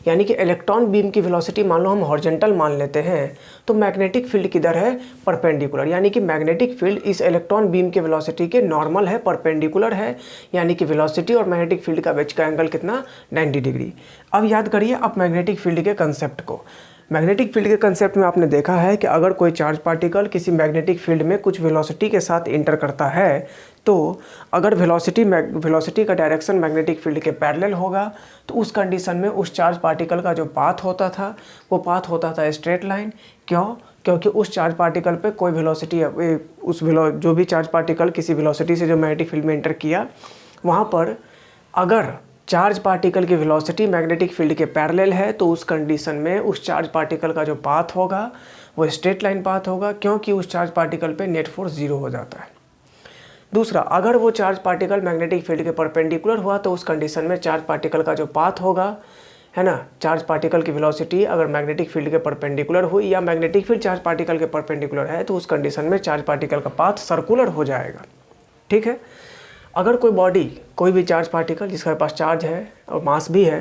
यानी कि इलेक्ट्रॉन बीम की वेलोसिटी मान लो हम हॉरिजॉन्टल मान लेते हैं, तो मैग्नेटिक फील्ड किधर है, परपेंडिकुलर, यानी कि मैग्नेटिक फील्ड इस इलेक्ट्रॉन बीम के वेलोसिटी के नॉर्मल है, परपेंडिकुलर है, यानी कि वेलोसिटी और मैग्नेटिक फील्ड का बीच का एंगल कितना, 90 डिग्री। अब याद करिए आप मैग्नेटिक फील्ड के कंसेप्ट को। मैग्नेटिक फील्ड के कंसेप्ट में आपने देखा है कि अगर कोई चार्ज पार्टिकल किसी मैग्नेटिक फील्ड में कुछ वेलोसिटी के साथ इंटर करता है, तो अगर वेलोसिटी का डायरेक्शन मैग्नेटिक फील्ड के पैरेलल होगा, तो उस कंडीशन में उस चार्ज पार्टिकल का जो पाथ होता था वो पाथ होता था स्ट्रेट लाइन। क्यों? क्योंकि उस चार्ज पार्टिकल पे कोई वेलोसिटी, जो भी चार्ज पार्टिकल किसी वेलोसिटी से जो मैग्नेटिक फील्ड में इंटर किया, वहाँ पर अगर चार्ज पार्टिकल की वेलोसिटी मैग्नेटिक फील्ड के पैरेलल है, तो उस कंडीशन में उस चार्ज पार्टिकल का जो पाथ होगा वो स्ट्रेट लाइन पाथ होगा, क्योंकि उस चार्ज पार्टिकल पे नेट फोर्स 0 हो जाता है। दूसरा, अगर वो चार्ज पार्टिकल मैग्नेटिक फील्ड के परपेंडिकुलर हुआ, तो उस कंडीशन में चार्ज पार्टिकल का जो पाथ होगा, है ना, चार्ज पार्टिकल की वेलोसिटी अगर मैग्नेटिक फील्ड के परपेंडिकुलर हुई या मैग्नेटिक फील्ड चार्ज पार्टिकल के परपेंडिकुलर है, तो उस कंडीशन में चार्ज पार्टिकल का पाथ सर्कुलर हो जाएगा। ठीक है। अगर कोई बॉडी, कोई भी चार्ज पार्टिकल जिसके पास चार्ज है और मास भी है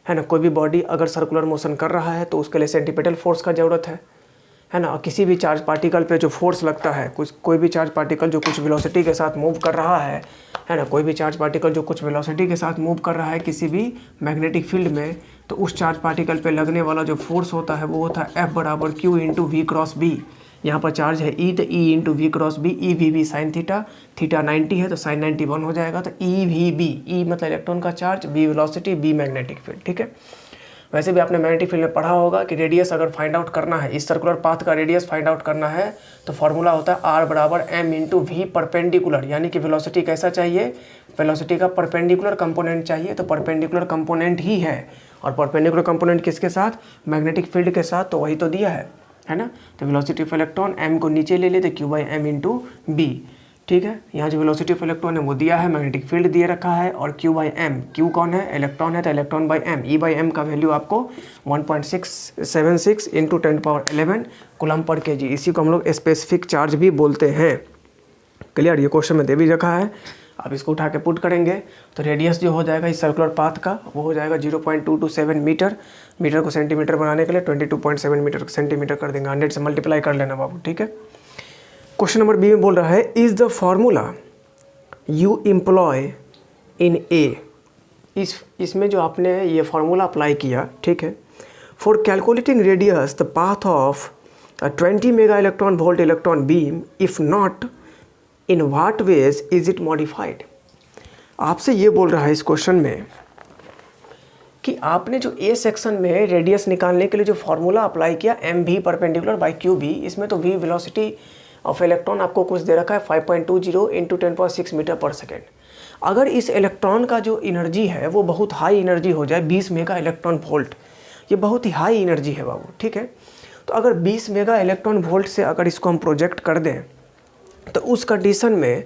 ना, कोई भी बॉडी अगर सर्कुलर मोशन कर रहा है, तो उसके लिए सेंटीपिटल फोर्स का ज़रूरत है ना। और किसी भी चार्ज पार्टिकल पे जो फोर्स लगता है, कोई भी चार्ज पार्टिकल जो कुछ वेलोसिटी के साथ मूव कर रहा है ना, कोई भी चार्ज पार्टिकल जो कुछ वेलोसिटी के साथ मूव कर रहा है किसी भी मैग्नेटिक फील्ड में, तो उस चार्ज पार्टिकल पे लगने वाला जो फोर्स होता है वो होता है F बराबर Q into V cross B. यहाँ पर चार्ज है E, तो E into V cross B, E V B sine theta, theta 90 है तो साइन 90 1 हो जाएगा, तो ई वी बी, ई मतलब इलेक्ट्रॉन का charge, B velocity, B magnetic field. ठीक है। वैसे भी आपने मैग्नेटिक फील्ड में पढ़ा होगा कि रेडियस अगर फाइंड आउट करना है, इस सर्कुलर पाथ का रेडियस फाइंड आउट करना है, तो फॉर्मूला होता है R बराबर M इंटू वी परपेंडिकुलर, यानी कि वेलोसिटी कैसा चाहिए, वेलोसिटी का परपेंडिकुलर कंपोनेंट चाहिए, तो परपेंडिकुलर कंपोनेंट ही है, और परपेंडिकुलर कंपोनेंट किसके साथ, मैग्नेटिक फील्ड के साथ, तो वही तो दिया है ना। तो वेलोसिटी ऑफ इलेक्ट्रॉन M को नीचे ले लेते, Q by M into B. ठीक है। यहाँ जो वेलोसिटी ऑफ इलेक्ट्रॉन है वो दिया है, मैग्नेटिक फील्ड दिए रखा है, और Q बाई M, Q कौन है, इलेक्ट्रॉन है, तो electron by M, E by M का वैल्यू आपको 1.676 इंटू 10⁻11 कूलम पर kg, इसी को हम लोग स्पेसिफिक चार्ज भी बोलते हैं। क्लियर। ये क्वेश्चन में दे भी रखा है, आप इसको उठा के पुट करेंगे तो रेडियस जो हो जाएगा इस सर्कुलर पाथ का वो हो जाएगा 0.227 मीटर। मीटर को सेंटीमीटर बनाने के लिए 22.7 मीटर सेंटीमीटर कर देंगे, 100 से मल्टीप्लाई कर लेना बाबू। ठीक है। क्वेश्चन नंबर बी में बोल रहा है, is the formula you employ in A, इसमें जो आपने ये फार्मूला अप्लाई किया, ठीक है, for calculating radius the path of 20 mega electron volt electron beam, if not in what ways is it modified. आपसे ये बोल रहा है इस क्वेश्चन में कि आपने जो ए सेक्शन में रेडियस निकालने के लिए जो फार्मूला अप्लाई किया, एम भी परपेंडिकुलर बाई क्यू भी, इसमें तो वी वेलोसिटी ऑफ इलेक्ट्रॉन आपको कुछ दे रखा है 5.20 इंटू 10⁻6 मीटर पर सेकेंड। अगर इस इलेक्ट्रॉन का जो एनर्जी है वो बहुत हाई एनर्जी हो जाए, 20 मेगा इलेक्ट्रॉन वोल्ट, ये बहुत ही हाई एनर्जी है बाबू। ठीक है। तो अगर 20 मेगा इलेक्ट्रॉन वोल्ट से अगर इसको हम प्रोजेक्ट कर दें, तो उस कंडीशन में,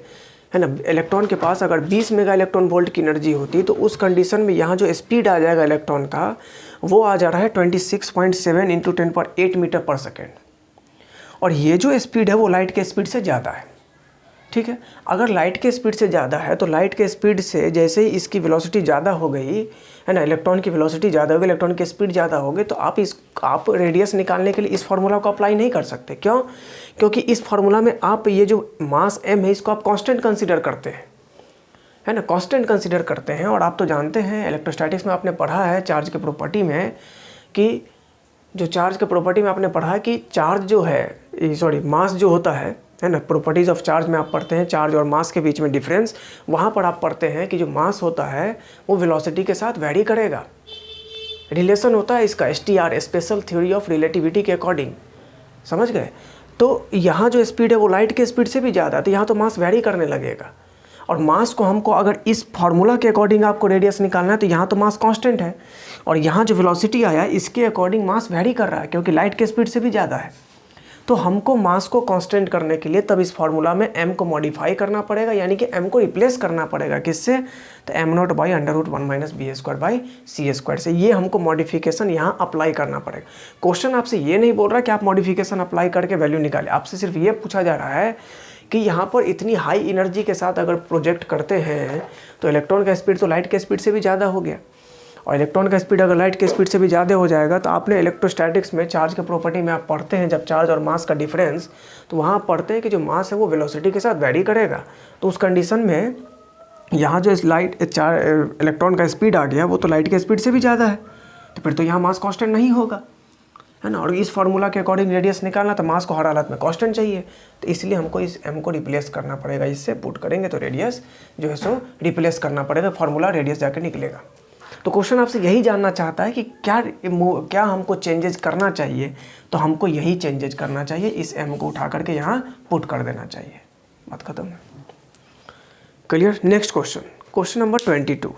है ना, इलेक्ट्रॉन के पास अगर 20 मेगा इलेक्ट्रॉन वोल्ट की एनर्जी होती, तो उस कंडीशन में यहाँ जो स्पीड आ जाएगा इलेक्ट्रॉन का वो आ जा रहा है 26.7 इंटू 10⁸ मीटर पर सेकेंड, और ये जो स्पीड है वो लाइट के स्पीड से ज़्यादा है। ठीक है। अगर लाइट के स्पीड से ज़्यादा है, तो लाइट के स्पीड से जैसे ही इसकी वेलोसिटी ज़्यादा हो गई, है ना, इलेक्ट्रॉन की वेलोसिटी ज़्यादा हो गई, इलेक्ट्रॉन की स्पीड ज़्यादा हो गई, तो आप रेडियस निकालने के लिए इस फार्मूला को अप्लाई नहीं कर सकते। क्यों? क्योंकि इस फार्मूला में आप ये जो मास m है इसको आप कांस्टेंट कंसीडर करते हैं, है ना, कांस्टेंट कंसीडर करते हैं। और आप तो जानते हैं इलेक्ट्रोस्टैटिक्स में आपने पढ़ा है चार्ज के प्रॉपर्टी में कि जो चार्ज के प्रॉपर्टी में आपने पढ़ा कि चार्ज जो है, सॉरी, मास जो होता है ना, प्रॉपर्टीज़ ऑफ चार्ज में आप पढ़ते हैं चार्ज और मास के बीच में डिफरेंस, वहाँ पर आप पढ़ते हैं कि जो मास होता है वो वेलोसिटी के साथ वैरी करेगा। रिलेशन होता है इसका STR, special theory of relativity के अकॉर्डिंग, समझ गए। तो यहाँ जो स्पीड है वो लाइट के स्पीड से भी ज़्यादा है, तो यहाँ तो मास वैरी करने लगेगा। और मास को हमको अगर इस फार्मूला के अकॉर्डिंग आपको रेडियस निकालना है, तो यहाँ तो मास कांस्टेंट है, और यहाँ जो वेलोसिटी आया इसके अकॉर्डिंग मास वैरी कर रहा है, क्योंकि लाइट के स्पीड से भी ज़्यादा है। तो हमको मास को कांस्टेंट करने के लिए तब इस फार्मूला में m को मॉडिफाई करना पड़ेगा, यानी कि m को रिप्लेस करना पड़ेगा। किससे? तो m0 by √1 - b² by c² से। ये हमको मॉडिफिकेशन यहाँ अप्लाई करना पड़ेगा। क्वेश्चन आपसे ये नहीं बोल रहा कि आप मॉडिफिकेशन अप्लाई करके वैल्यू निकालें, आपसे सिर्फ ये पूछा जा रहा है कि यहाँ पर इतनी हाई एनर्जी के साथ अगर प्रोजेक्ट करते हैं तो इलेक्ट्रॉन का स्पीड तो लाइट के स्पीड से भी ज़्यादा हो गया, और इलेक्ट्रॉन का स्पीड अगर लाइट के स्पीड से भी ज़्यादा हो जाएगा तो आपने इलेक्ट्रोस्टैटिक्स में चार्ज के प्रॉपर्टी में आप पढ़ते हैं जब चार्ज और मास का डिफरेंस, तो वहाँ पढ़ते हैं कि जो मास है वो वेलोसिटी के साथ वैरी करेगा। तो उस कंडीशन में यहाँ जो इस इलेक्ट्रॉन का स्पीड आ गया वो तो लाइट के स्पीड से भी ज़्यादा है, तो फिर तो यहाँ मास कांस्टेंट नहीं होगा, है ना। और इस फार्मूला के अकॉर्डिंग रेडियस निकालना तो मास को हर हालत में कांस्टेंट चाहिए, तो इसलिए हमको इस m को रिप्लेस करना पड़ेगा। इससे पुट करेंगे तो रेडियस जो है सो रिप्लेस करना पड़ेगा, फार्मूला रेडियस जाकर निकलेगा। तो क्वेश्चन आपसे यही जानना चाहता है कि क्या हमको चेंजेस करना चाहिए, तो हमको यही चेंजेस करना चाहिए, इस m को उठा करके यहाँ पुट कर देना चाहिए। बात खत्म है, क्लियर। नेक्स्ट क्वेश्चन नंबर 22,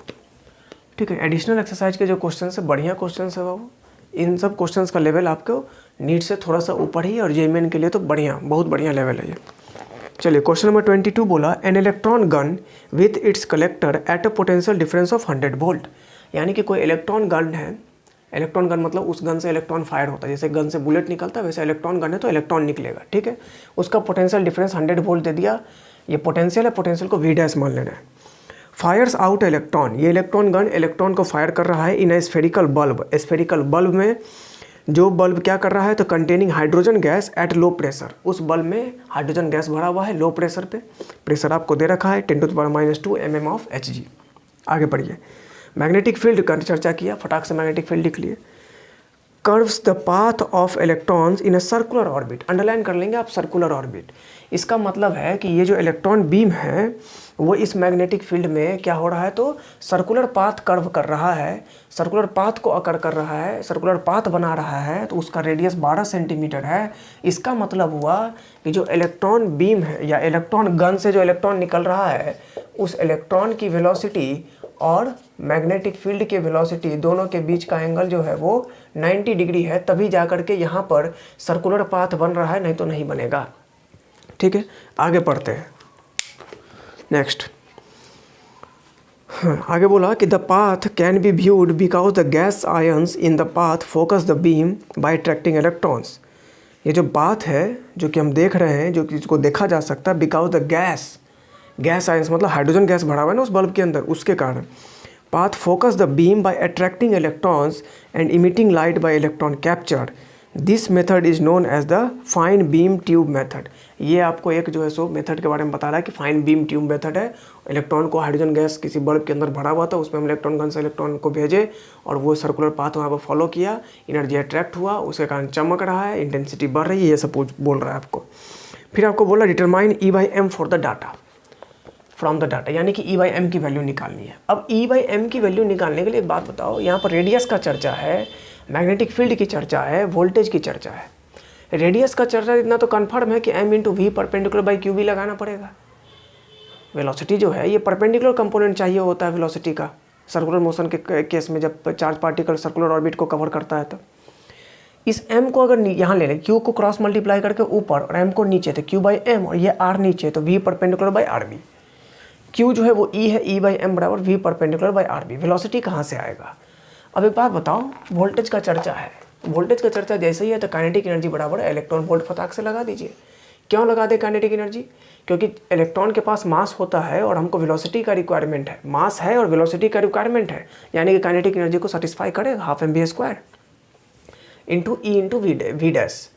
ठीक है। एडिशनल एक्सरसाइज के जो क्वेश्चन है बढ़िया क्वेश्चन है बाबू, इन सब क्वेश्चंस का लेवल आपको नीट से थोड़ा सा ऊपर ही, और जेईई के लिए तो बढ़िया, बहुत बढ़िया लेवल है ये। चलिए क्वेश्चन नंबर 22 बोला an electron gun with its collector eight a potential difference of 100 volt. यानी कि कोई इलेक्ट्रॉन गन है, इलेक्ट्रॉन गन मतलब उस गन से इलेक्ट्रॉन फायर होता है, जैसे गन से बुलेट निकलता है वैसे इलेक्ट्रॉन गन है तो इलेक्ट्रॉन निकलेगा, ठीक है। उसका पोटेंशियल डिफरेंस 100 वोल्ट दे दिया, ये पोटेंशियल है, पोटेंशियल को V डैश मान लेना है। फायर्स आउट इलेक्ट्रॉन, ये इलेक्ट्रॉन गन इलेक्ट्रॉन को फायर कर रहा है in a spherical bulb. Spherical bulb में जो बल्ब क्या कर रहा है तो containing hydrogen gas at low pressure, उस बल्ब में हाइड्रोजन गैस भरा हुआ है लो प्रेशर पे, प्रेशर आपको दे रखा है 10⁻⁻² mm ऑफ Hg। आगे बढ़िए, मैग्नेटिक फील्ड का चर्चा किया, फटाक से मैग्नेटिक फील्ड लिख लिए। Curves the path of electrons in a circular orbit, underline कर लेंगे आप सर्कुलर ऑर्बिट। इसका मतलब है कि ये जो इलेक्ट्रॉन बीम है वो इस मैग्नेटिक फील्ड में क्या हो रहा है तो सर्कुलर पाथ कर्व कर रहा है, सर्कुलर पाथ को अकर कर रहा है, सर्कुलर पाथ बना रहा है, तो उसका रेडियस 12 सेंटीमीटर है। इसका मतलब हुआ कि जो इलेक्ट्रॉन बीम है या इलेक्ट्रॉन गन से जो इलेक्ट्रॉन निकल रहा है उस इलेक्ट्रॉन की वेलोसिटी और मैग्नेटिक फील्ड की वेलोसिटी दोनों के बीच का एंगल जो है वो 90 डिग्री है, तभी जा कर के यहाँ पर सर्कुलर पाथ बन रहा है, नहीं तो नहीं बनेगा, ठीक है। आगे पढ़ते हैं नेक्स्ट। आगे बोला कि the path can be viewed because the gas ions in the path focus the beam by attracting electrons. ये जो बात है जो कि हम देख रहे हैं, जो कि इसको देखा जा सकता है, बिकॉज द गैस आयंस मतलब हाइड्रोजन गैस भरा हुआ है ना उस बल्ब के अंदर, उसके कारण path focus the beam by attracting electrons and emitting light by electron capture. This method is known as the fine beam tube method. ये आपको एक जो है सो मेथड के बारे में बता रहा है कि फाइन बीम ट्यूब मेथड है। इलेक्ट्रॉन को हाइड्रोजन गैस किसी बल्ब के अंदर भरा हुआ था, उसमें हम इलेक्ट्रॉन गन से इलेक्ट्रॉन को भेजे और वो सर्कुलर पाथ वहाँ पर फॉलो किया, एनर्जी अट्रैक्ट हुआ, उसके कारण चमक रहा है, इंटेंसिटी बढ़ रही है, ये सब बोल रहा है आपको। फिर आपको बोला determine E/m for the data from the data, यानी कि E/m की वैल्यू निकालनी है। अब E/m की वैल्यू निकालने के लिए एक बात बताओ, यहाँ पर रेडियस का चर्चा है, मैग्नेटिक फील्ड की चर्चा है, वोल्टेज की चर्चा है। रेडियस का चर्चा इतना तो कन्फर्म है कि m × v perpendicular by Q भी लगाना पड़ेगा। वेलोसिटी जो है ये परपेंडिकुलर कंपोनेंट चाहिए होता है वेलोसिटी का, सर्कुलर मोशन के केस में जब चार्ज पार्टिकल सर्कुलर ऑर्बिट को कवर करता है। तो इस m को अगर यहाँ ले लें, q को क्रॉस मल्टीप्लाई करके ऊपर और m को नीचे, तो q/m, और ये r नीचे, तो v perpendicular by rb। q जो है वो E है, E/m बराबर v perpendicular by rb। Velocity कहाँ से आएगा? अब एक बात बताओ, वोल्टेज का चर्चा है, वोल्टेज का चर्चा जैसे ही है तो काइनेटिक एनर्जी बराबर इलेक्ट्रॉन वोल्ट फटाक से लगा दीजिए। क्यों लगा दे काइनेटिक एनर्जी? क्योंकि इलेक्ट्रॉन के पास मास होता है और हमको वेलोसिटी का रिक्वायरमेंट है, मास है और वेलोसिटी का रिक्वायरमेंट है, यानी कि काइनेटिक एनर्जी को सेटिस्फाई करेगा, 12 mv² into E into V dash.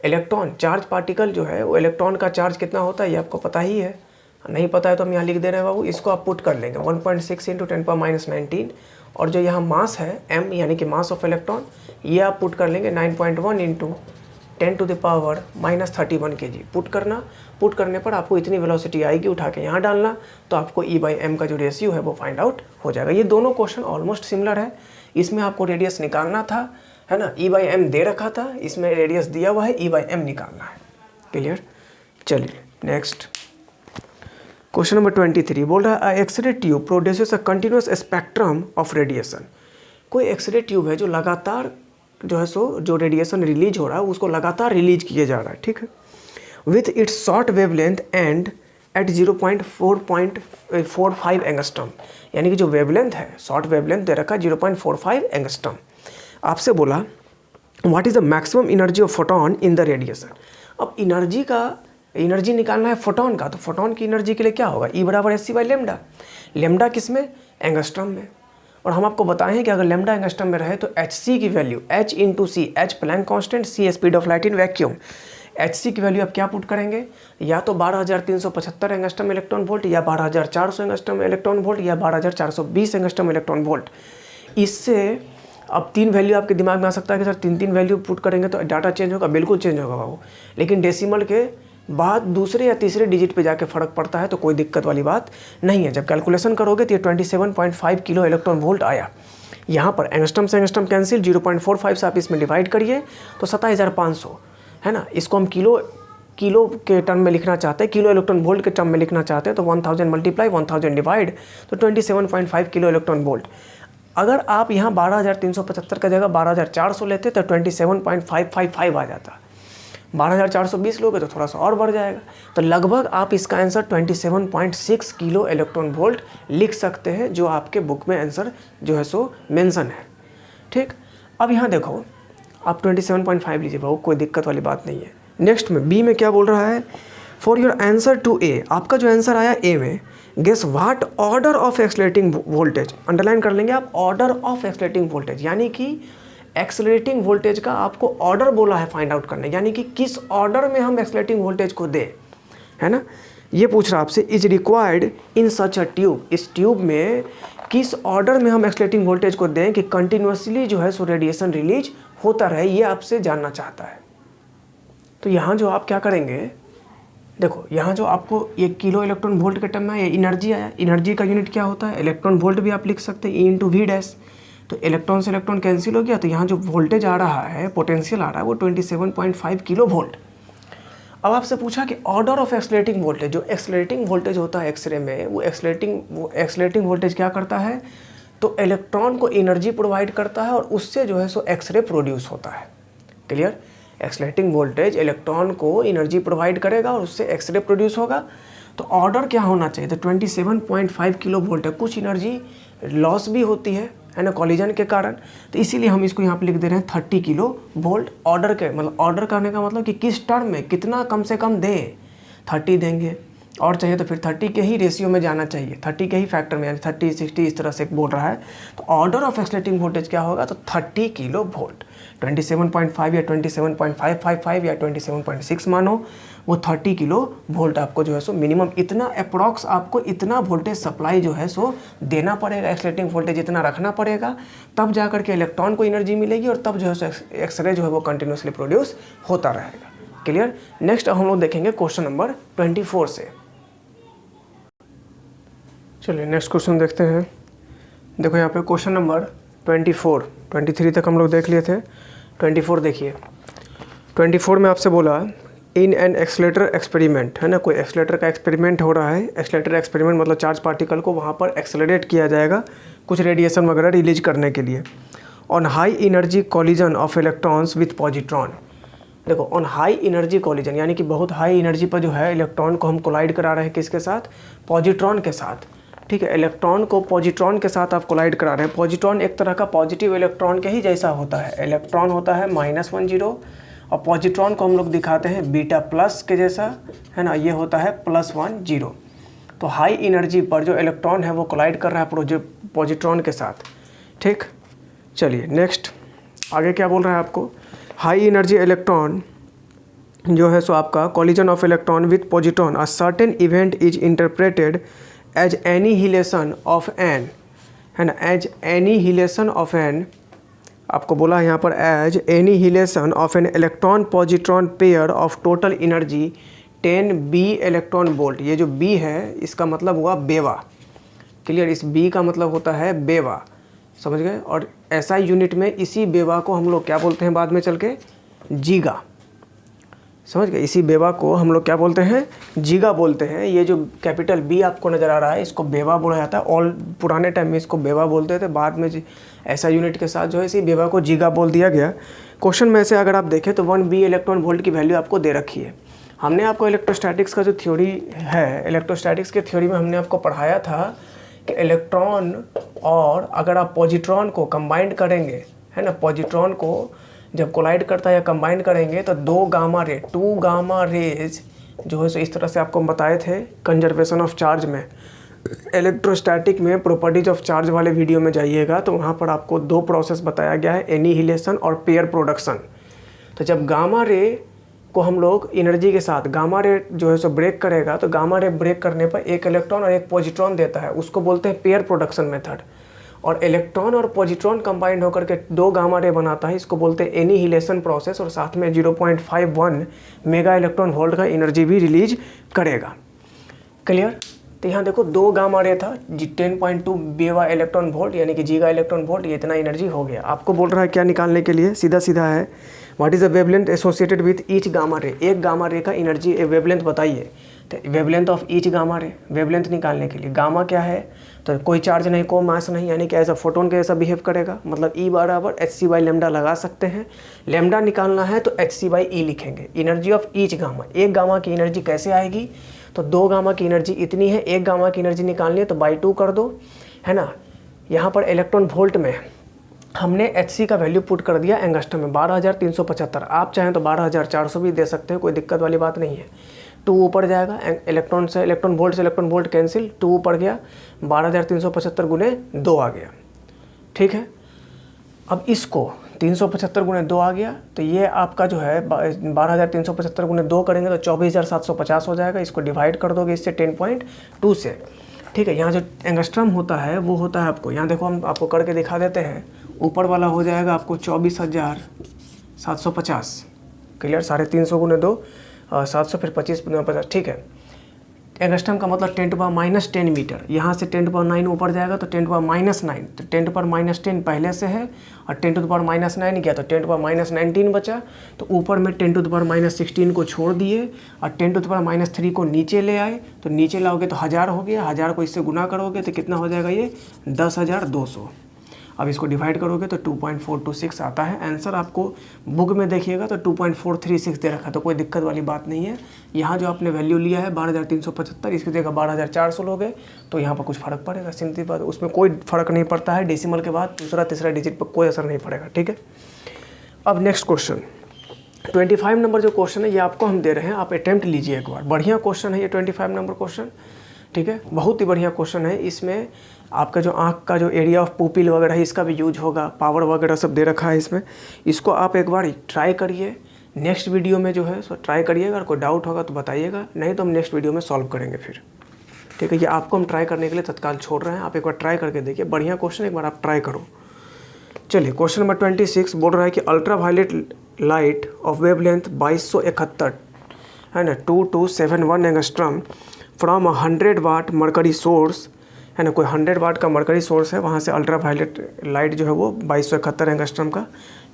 Electron charge particle जो है वो इलेक्ट्रॉन का चार्ज कितना होता है ये आपको पता ही है, नहीं पता है तो हम यहाँ लिख दे रहे हैं बाबू, इसको आप पुट कर लेंगे 1.6 × 10⁻⁻19, और जो यहाँ मास है m यानी कि मास ऑफ इलेक्ट्रॉन, ये आप पुट कर लेंगे 9.1 × 10⁻31 kg। पुट करने पर आपको इतनी वेलोसिटी आएगी, उठा के यहाँ डालना, तो आपको E/m का जो रेशियो है वो फाइंड आउट हो जाएगा। ये दोनों क्वेश्चन ऑलमोस्ट सिमिलर है, इसमें आपको रेडियस निकालना था, है ना, E/m दे रखा था, इसमें रेडियस दिया हुआ है, E/m निकालना है। क्लियर? चलिए नेक्स्ट क्वेश्चन नंबर 23 बोल रहा है X-ray tube produces a continuous spectrum of radiation. कोई एक्सरे ट्यूब है जो लगातार जो है सो जो रेडिएशन रिलीज हो रहा है उसको लगातार रिलीज किया जा रहा है, ठीक है, with its short wavelength and at 0.45 angstrom. यानी कि जो वेवलेंथ है, शॉर्ट वेवलेंथ दे रखा है 0.45 एंगस्ट्रम। आपसे बोला what is the maximum energy of photon in the radiation. अब एनर्जी का एनर्जी निकालना है फोटोन का, तो फोटोन की एनर्जी के लिए क्या होगा, E बराबर H C by lambda. Lambda किस में, एंगस्ट्रम में। और हम आपको बताएं कि अगर लेमडा एंगस्ट्रम में रहे तो एच सी की value H into C, H Planck constant, C speed of light in vacuum. H C की वैल्यू आप क्या पुट करेंगे, या तो 12,375 एंगस्ट्रम इलेक्ट्रॉन वोल्ट, या 12,400 एंगस्ट्रम इलेक्ट्रॉन वोल्ट, या 12,420 एंगस्ट्रम इलेक्ट्रॉन वोल्ट। इससे अब 3 वैल्यू आपके दिमाग में आ सकता है कि सर 3 वैल्यू पुट करेंगे तो डाटा चेंज होगा, बिल्कुल चेंज होगा बाबू, लेकिन डेसिमल के बाद दूसरे या तीसरे डिजिट पे जाके फ़र्क पड़ता है, तो कोई दिक्कत वाली बात नहीं है। जब कैलकुलेशन करोगे तो ये 27.5 किलो इलेक्ट्रॉन वोल्ट आया। यहाँ पर एंगस्ट्रम से एंगस्ट्रम कैंसिल, 0.45 से आप इसमें डिवाइड करिए तो 27,500 है ना। इसको हम किलो के टर्म में लिखना चाहते हैं, किलो इलेक्ट्रॉन वोल्ट के टर्म में लिखना चाहते हैं, तो 1000 मल्टीप्लाई 1000 डिवाइड, तो 27.5 किलो इलेक्ट्रॉन वोल्ट। अगर आप यहाँ 12,375 का जगह 12,400 लेते तो 27.555 आ जाता। 12,420 लोगे तो थोड़ा सा और बढ़ जाएगा, तो लगभग आप इसका आंसर 27.6 किलो इलेक्ट्रॉन वोल्ट लिख सकते हैं, जो आपके बुक में आंसर जो है सो मेंशन है। ठीक, अब यहाँ देखो आप 27.5 लीजिए भाव, कोई दिक्कत वाली बात नहीं है। नेक्स्ट में बी में क्या बोल रहा है, for your answer to A, आपका जो आंसर आया ए में, guess what order of accelerating voltage, underline कर लेंगे आप, ऑर्डर ऑफ एक्सलेटिंग वोल्टेज, यानी कि एक्सलेटिंग वोल्टेज का आपको ऑर्डर बोला है फाइंड आउट करने, यानी कि किस ऑर्डर में हम एक्सलेटिंग वोल्टेज को दें, है ना। ये पूछ रहा आपसे, is required in such a tube, इस ट्यूब में किस ऑर्डर में हम एक्सलेटिंग वोल्टेज को दें कि कंटिन्यूसली जो है सो रेडिएशन रिलीज होता रहे, ये आपसे जानना चाहता है। तो यहाँ जो आप क्या करेंगे, देखो यहाँ जो आपको ये किलो इलेक्ट्रॉन वोल्ट के टर्म में ये एनर्जी आया, एनर्जी का यूनिट क्या होता है, इलेक्ट्रॉन वोल्ट भी आप लिख सकते हैं, E इंटू वी डैश। तो इलेक्ट्रॉन से इलेक्ट्रॉन कैंसिल हो गया, तो यहाँ जो वोल्टेज आ रहा है, पोटेंशियल आ रहा है, वो 27.5 किलो वोल्ट। अब आपसे पूछा कि ऑर्डर ऑफ एक्सलेटिंग वोल्टेज, जो एक्सलेटिंग वोल्टेज होता है एक्सरे में, वो एक्सलेटिंग वोल्टेज क्या करता है, तो इलेक्ट्रॉन को एनर्जी प्रोवाइड करता है और उससे जो है सो एक्सरे प्रोड्यूस होता है। क्लियर, एक्सलेटिंग वोल्टेज इलेक्ट्रॉन को एनर्जी प्रोवाइड करेगा और उससे एक्सरे प्रोड्यूस होगा। तो ऑर्डर क्या होना चाहिए, तो 27.5 किलो वोल्ट है। कुछ एनर्जी लॉस भी होती है ना, कॉलिजन के कारण, तो इसीलिए हम इसको यहाँ पे लिख दे रहे हैं 30 किलो वोल्ट। ऑर्डर के मतलब, ऑर्डर करने का मतलब कि किस टर्म में कितना कम से कम दें, 30 देंगे, और चाहिए तो फिर 30 के ही रेशियो में जाना चाहिए, 30 के ही फैक्टर में, यानी 30 60 इस तरह से बोल रहा है। तो ऑर्डर ऑफ एक्सलेटिंग वोल्टेज क्या होगा, तो 30 किलो वोल्ट। 27.5 या 27.555 या 27.6 मानो, वो 30 किलो वोल्ट आपको जो है सो मिनिमम इतना अप्रॉक्स आपको इतना वोल्टेज सप्लाई जो है सो देना पड़ेगा, एक्सलेटिंग वोल्टेज इतना रखना पड़ेगा, तब जा कर के इलेक्ट्रॉन को एनर्जी मिलेगी और तब जो है सो एक्सरे जो है वो कंटिन्यूसली प्रोड्यूस होता रहेगा। क्लियर। नेक्स्ट हम लोग देखेंगे क्वेश्चन नंबर 24 से। चलिए नेक्स्ट क्वेश्चन देखते हैं। देखो यहाँ पे क्वेश्चन नंबर 24, 23 तक हम लोग देख लिए थे, 24 देखिए। 24 में आपसे बोला इन एन एक्सलेटर एक्सपेरिमेंट, है ना, कोई एक्सलेटर का एक्सपेरिमेंट हो रहा है। एक्सलेटर एक्सपेरिमेंट मतलब चार्ज पार्टिकल को वहाँ पर एक्सेलरेट किया जाएगा कुछ रेडिएशन वगैरह रिलीज करने के लिए, on high energy collision of electrons with positron. देखो ऑन हाई एनर्जी कॉलिजन, यानी कि बहुत हाई एनर्जी पर जो है इलेक्ट्रॉन को हम कोलाइड करा रहे हैं, किसके साथ, पॉजिट्रॉन के साथ। ठीक है, इलेक्ट्रॉन को पॉजिट्रॉन के साथ आप कोलाइड करा रहे हैं। पॉजिट्रॉन एक तरह का पॉजिटिव इलेक्ट्रॉन के ही जैसा होता है। इलेक्ट्रॉन होता है -10 और पॉजिट्रॉन को हम लोग दिखाते हैं बीटा प्लस के जैसा, है ना, ये होता है +10। तो हाई एनर्जी पर जो इलेक्ट्रॉन है वो कोलाइड कर रहा है पॉजिट्रॉन के साथ। ठीक, चलिए नेक्स्ट आगे क्या बोल रहा है आपको, हाई एनर्जी इलेक्ट्रॉन जो है सो आपका collision of electron with positron, a certain event is interpreted as annihilation of an, है ना, एज एनीहिलेशन ऑफ एन, आपको बोला है यहाँ पर as annihilation of an electron positron pair of total energy 10 B electron volt. ये जो B है इसका मतलब हुआ बेवा। क्लियर, इस B का मतलब होता है बेवा, समझ गए। और ऐसा यूनिट में इसी बेवा को हम लोग क्या बोलते हैं बाद में चल के, जीगा, समझ गए। इसी बेवा को हम लोग क्या बोलते हैं, जीगा बोलते हैं। ये जो कैपिटल B आपको नज़र आ रहा है इसको बेवा बोला जाता है। और पुराने टाइम में इसको बेवा बोलते थे, बाद में ऐसा यूनिट के साथ जो है इसी बेवा को जीगा बोल दिया गया। क्वेश्चन में से अगर आप देखें तो 1 B इलेक्ट्रॉन वोल्ट की वैल्यू आपको दे रखी है। हमने आपको इलेक्ट्रोस्टैटिक्स का जो थ्योरी है, इलेक्ट्रोस्टैटिक्स के थ्योरी में हमने आपको पढ़ाया था कि इलेक्ट्रॉन और अगर आप पॉजिट्रॉन को कंबाइंड करेंगे, है ना, पॉजिट्रॉन को जब कोलाइड करता है या कंबाइंड करेंगे तो 2 गामा रेज जो है सो इस तरह से आपको हम बताए थे कंजर्वेशन ऑफ चार्ज में, इलेक्ट्रोस्टैटिक में प्रॉपर्टीज ऑफ चार्ज वाले वीडियो में जाइएगा तो वहाँ पर आपको 2 प्रोसेस बताया गया है, एनिहिलेशन और पेयर प्रोडक्शन। तो जब गामा रे को हम लोग एनर्जी के साथ गामा रे जो है सो ब्रेक करेगा तो गामा रे ब्रेक करने पर एक इलेक्ट्रॉन और एक पॉजिट्रॉन देता है, उसको बोलते हैं पेयर प्रोडक्शन मेथड। और इलेक्ट्रॉन और पॉजिट्रॉन कंबाइंड होकर के 2 गामा रे बनाता है, इसको बोलते हैं एनिहिलेशन प्रोसेस, और साथ में 0.51 मेगा इलेक्ट्रॉन वोल्ट का एनर्जी भी रिलीज करेगा। क्लियर? तो यहाँ देखो 2 गामा रे था, 10.2 मेगा इलेक्ट्रॉन वोल्ट यानी कि गीगा इलेक्ट्रॉन वोल्ट, ये इतना एनर्जी हो गया। आपको बोल रहा है क्या निकालने के लिए, सीधा सीधा है what is the wavelength associated with each gamma ray, एक गामा रे का एनर्जी वेवलेंथ बताइए। तो wavelength of each gamma ray, wavelength निकालने के लिए गामा क्या है, तो कोई चार्ज नहीं, कोई मास नहीं, यानी कि ऐसा फोटोन के जैसा बिहेव करेगा, मतलब E बराबर hc/λ लगा सकते हैं। लैम्डा निकालना है तो hc/E लिखेंगे। एनर्जी ऑफ ईच गामा, एक गामा की एनर्जी कैसे आएगी, तो 2 गामा की एनर्जी इतनी है, एक गामा की एनर्जी निकालनी है तो बाई 2 कर दो, है ना। यहाँ पर इलेक्ट्रॉन वोल्ट में हमने hc का वैल्यू पुट कर दिया एंगस्ट्रम में 12375, आप चाहें तो 12400 भी दे सकते हैं, कोई दिक्कत वाली बात नहीं है। 2 ऊपर जाएगा, इलेक्ट्रॉन से इलेक्ट्रॉन वोल्ट कैंसिल, 2 ऊपर गया, 12375 गुने 2 आ गया, ठीक है। अब इसको 375 गुने 2 आ गया, तो ये आपका जो है 12375 गुने 2 करेंगे तो 24750 हो जाएगा। इसको डिवाइड कर दोगे इससे 10.2 से, ठीक है। यहाँ जो एंगस्ट्रम होता है वो होता है आपको, यहाँ देखो हम आपको करके दिखा देते हैं, ऊपर वाला हो जाएगा आपको 24750, क्लियर। 350 गुने 2 700, फिर 25 गुने 50, ठीक है। एंगस्ट्रम का मतलब 10⁻⁻10 मीटर, यहाँ से 10⁻9 ऊपर जाएगा तो 10⁻⁹, तो 10⁻⁻10 पहले से है और 10⁻⁹ गया तो 10⁻�19 बचा, तो ऊपर में 10⁻16 को छोड़ दिए और 10⁻3 को नीचे ले आए, तो नीचे लाओगे तो 1000 हो गया, 1000 को इससे गुना करोगे तो कितना हो जाएगा, ये 10,200। अब इसको डिवाइड करोगे तो 2.426 आता है आंसर। आपको बुक में देखिएगा तो 2.436 दे रखा है, तो कोई दिक्कत वाली बात नहीं है। यहाँ जो आपने वैल्यू लिया है 12375, इसकी जगह 12400 लोगे तो यहाँ पर कुछ फ़र्क पड़ेगा, सिंपल बात, उसमें कोई फ़र्क नहीं पड़ता है। डेसिमल के बाद दूसरा तीसरा डिजिट पर कोई असर नहीं पड़ेगा, ठीक है। अब नेक्स्ट क्वेश्चन 25 नंबर जो क्वेश्चन है ये आपको हम दे रहे हैं, आप अटैम्प्ट लीजिए एक बार। बढ़िया क्वेश्चन है ये 25 नंबर क्वेश्चन, ठीक है, बहुत ही बढ़िया क्वेश्चन है। इसमें आपका जो आँख का जो एरिया ऑफ पुपिल वगैरह है इसका भी यूज होगा, पावर वगैरह सब दे रखा है इसमें। इसको आप एक बार ट्राई करिए, नेक्स्ट वीडियो में जो है सो ट्राई करिएगा, अगर कोई डाउट होगा तो बताइएगा, नहीं तो हम नेक्स्ट वीडियो में सॉल्व करेंगे फिर, ठीक है। ये आपको हम ट्राई करने के लिए तत्काल छोड़ रहे हैं, आप एक बार ट्राई करके देखिए, बढ़िया क्वेश्चन, एक बार आप ट्राई करो। चलिए क्वेश्चन नंबर 26 बोल रहा है कि ultraviolet light of wavelength 2271 है ना 2271 angstrom from 100 watt mercury source, है ना, कोई 100 वाट का मरकरी सोर्स है, वहाँ से अल्ट्रा वायलेट लाइट जो है वो 2271 एंगस्ट्रम का,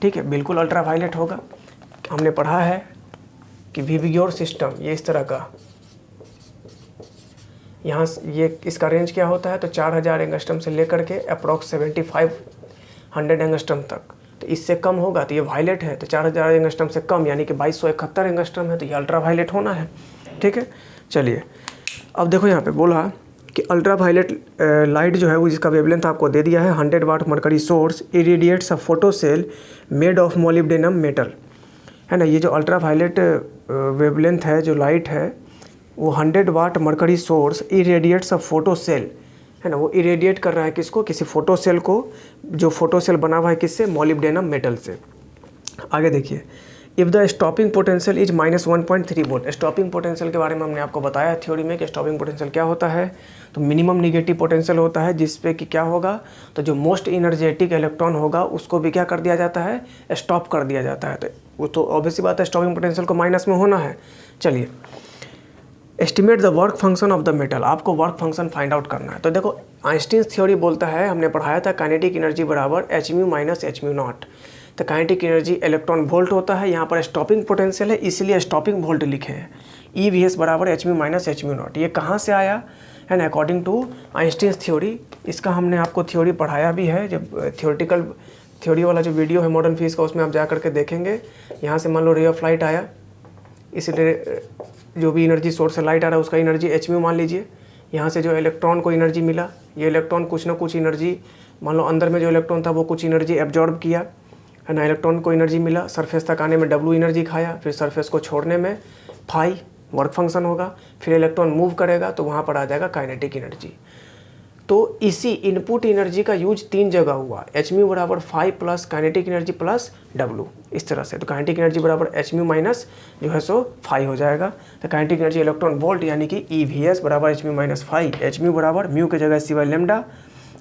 ठीक है, बिल्कुल अल्ट्रा वायलेट होगा। हमने पढ़ा है कि विबिग्योर सिस्टम ये इस तरह का, यहाँ ये इसका रेंज क्या होता है, तो 4000 एंगस्ट्रम से लेकर के अप्रॉक्स 7500 एंगस्ट्रम तक, तो इससे कम होगा तो ये वायलेट है, तो 4000 एंगस्ट्रम से कम यानी कि 2271 एंगस्ट्रम है, तो ये अल्ट्रा वायलेट होना है, ठीक है। चलिए अब देखो यहाँ पे बोला कि अल्ट्रा वायलेट लाइट जो है वो जिसका वेवलेंथ आपको दे दिया है 100 watt mercury source irradiates a photo cell made of molybdenum metal, है ना। ये जो अल्ट्रा वायलेट वेवलेंथ है, जो लाइट है वो 100 watt mercury source irradiates a photo cell, है ना, वो इरेडिएट कर रहा है किसको, किसी फोटो सेल को, जो फोटो सेल बना हुआ है किससे, मोलिब्डेनम मेटल से। आगे देखिए, if the stopping potential is -1.3 volt, stopping potential के बारे में हमने आपको बताया थ्योरी में कि स्टॉपिंग पोटेंशियल क्या होता है, तो मिनिमम निगेटिव पोटेंशियल होता है, जिस पे कि क्या होगा, तो जो मोस्ट इनर्जेटिक इलेक्ट्रॉन होगा उसको भी क्या कर दिया जाता है, स्टॉप कर दिया जाता है। तो वो तो ऑब्वियसली बात है, स्टॉपिंग पोटेंशियल को माइनस में होना है। चलिए estimate the work function of the metal, आपको वर्क फंक्शन फाइंड आउट करना है। तो देखो आइंस्टीन थ्योरी बोलता है, हमने पढ़ाया था काइनेटिक एनर्जी बराबर hν माइनस hν नॉट, तो काइनेटिक एनर्जी इलेक्ट्रॉन वोल्ट होता है, यहाँ पर स्टॉपिंग पोटेंशियल है इसलिए स्टॉपिंग वोल्ट लिखे हैं, EVS बराबर hν माइनस hν नॉट। ये कहाँ से आया है ना, अकॉर्डिंग टू आइंस्टीन थ्योरी। इसका हमने आपको थ्योरी पढ़ाया भी है, जब थियोरेटिकल थ्योरी वाला जो वीडियो है मॉडर्न फिजिक्स का, उसमें आप जा करके देखेंगे। यहाँ से मान लो रे ऑफ लाइट आया, इसलिए जो भी एनर्जी सोर्स से लाइट आ रहा है उसका एनर्जी hν मान लीजिए। यहाँ से जो इलेक्ट्रॉन को एनर्जी मिला, ये इलेक्ट्रॉन कुछ ना कुछ एनर्जी, मान लो अंदर में जो इलेक्ट्रॉन था वो कुछ एनर्जी एब्जॉर्ब किया, है ना, इलेक्ट्रॉन को एनर्जी मिला, सरफेस तक आने में W एनर्जी खाया, फिर सरफेस को छोड़ने में फाई वर्क फंक्शन होगा, फिर इलेक्ट्रॉन मूव करेगा तो वहाँ पर आ जाएगा काइनेटिक एनर्जी। तो इसी इनपुट एनर्जी का यूज 3 जगह हुआ, एच म्यू बराबर 5 plus kinetic energy plus W, इस तरह से। तो काइनेटिक एनर्जी बराबर एच म्यू माइनस जो है सो 5 हो जाएगा। तो काइनेटिक एनर्जी इलेक्ट्रॉन वोल्ट यानी कि ई वी एस बराबर H mu minus 5, H mu बराबर म्यू की जगह सी बाई लेमडा,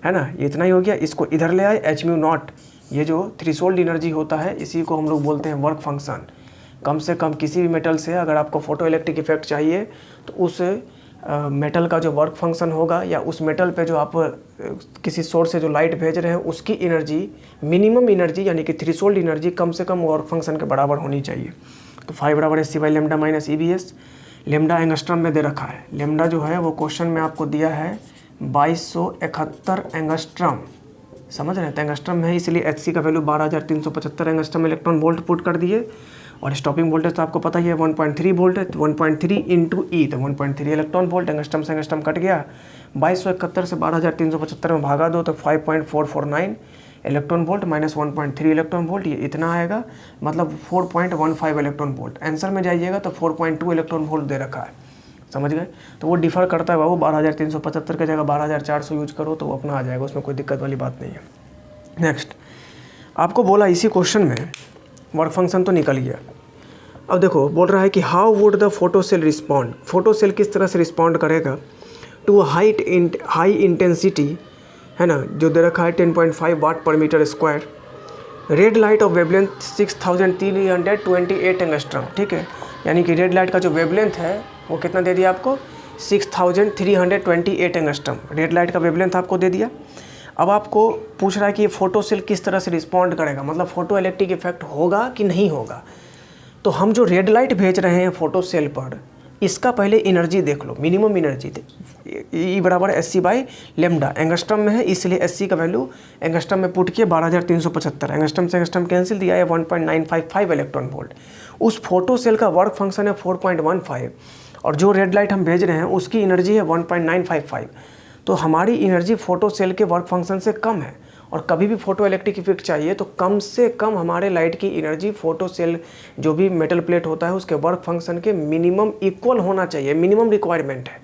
है ना, ये इतना ही हो गया। इसको इधर ले आए, एच म्यू नॉट, ये जो थ्रेशोल्ड एनर्जी होता है इसी को हम लोग बोलते हैं वर्क फंक्शन। कम से कम किसी भी मेटल से अगर आपको फोटो इलेक्ट्रिक इफेक्ट चाहिए तो उस मेटल का जो वर्क फंक्शन होगा या उस मेटल पे जो आप किसी सोर्स से जो लाइट भेज रहे हैं उसकी एनर्जी, मिनिमम एनर्जी यानी कि थ्रेशोल्ड एनर्जी कम से कम वर्क फंक्शन के बराबर होनी चाहिए। तो 5 बराबर S C by lambda minus E B S. Lambda angstrom में दे रखा है, लेमडा जो है वो क्वेश्चन में आपको दिया है 2271 एंगस्ट्रम, समझ रहे हैं। तो एंगस्ट्रम में है इसलिए एच सी का value 12375 angstrom electron volt put कर दिए। और स्टॉपिंग वोल्टेज तो आपको पता ही है 1.3 वोल्ट है, तो 1.3 इंटू ई, तो 1.3 इलेक्ट्रॉन वोल्ट। एंगस्ट्रम से एंगस्ट्रम कट गया, 2271 से 12375 में भागा दो तो 5.449 electron volt minus 1.3 electron volt, ये इतना आएगा, मतलब 4.15 इलेक्ट्रॉन वोल्ट। आंसर में जाइएगा तो 4.2 इलेक्ट्रॉन वोल्ट दे रखा है, समझ गए। तो वो डिफर करता है बाबू, 12375 की जगह 12400 यूज करो तो वो अपना आ जाएगा, उसमें कोई दिक्कत वाली बात नहीं है। नेक्स्ट आपको बोला इसी क्वेश्चन में वर्क फंक्शन तो निकल गया। अब देखो बोल रहा है कि how would the photocell respond, photocell किस तरह से रिस्पॉन्ड करेगा टू हाई इंटेंसिटी, है ना, जो दे रखा है 10.5 वाट पर metre square, red light of wavelength 6328 angstrom, ठीक है। यानी कि रेड लाइट का जो वेवलेंथ है वो कितना दे दिया आपको, 6328 एंगस्ट्रम रेड लाइट का वेवलेंथ आपको दे दिया। अब आपको पूछ रहा है कि ये फोटो सेल किस तरह से रिस्पॉन्ड करेगा, मतलब फोटो इलेक्ट्रिक इफेक्ट होगा कि नहीं होगा। तो हम जो रेड लाइट भेज रहे हैं फोटो सेल पर, इसका पहले एनर्जी देख लो, मिनिमम एनर्जी ई बराबर S C by lambda, angstrom में है इसलिए एस सी का वैल्यू एंगस्ट्रम में पुट किए 12375, एंगस्ट्रम से एंगस्ट्रम कैंसिल दिया है 1.955 इलेक्ट्रॉन वोल्ट। उस फोटो सेल का वर्क फंक्शन है 4.15 और जो रेड लाइट हम भेज रहे हैं उसकी एनर्जी है 1.955। तो हमारी एनर्जी फोटो सेल के वर्क फंक्शन से कम है, और कभी भी फोटो इलेक्ट्रिक इफेक्ट चाहिए तो कम से कम हमारे लाइट की एनर्जी फोटो सेल जो भी मेटल प्लेट होता है उसके वर्क फंक्शन के मिनिमम इक्वल होना चाहिए, मिनिमम रिक्वायरमेंट है।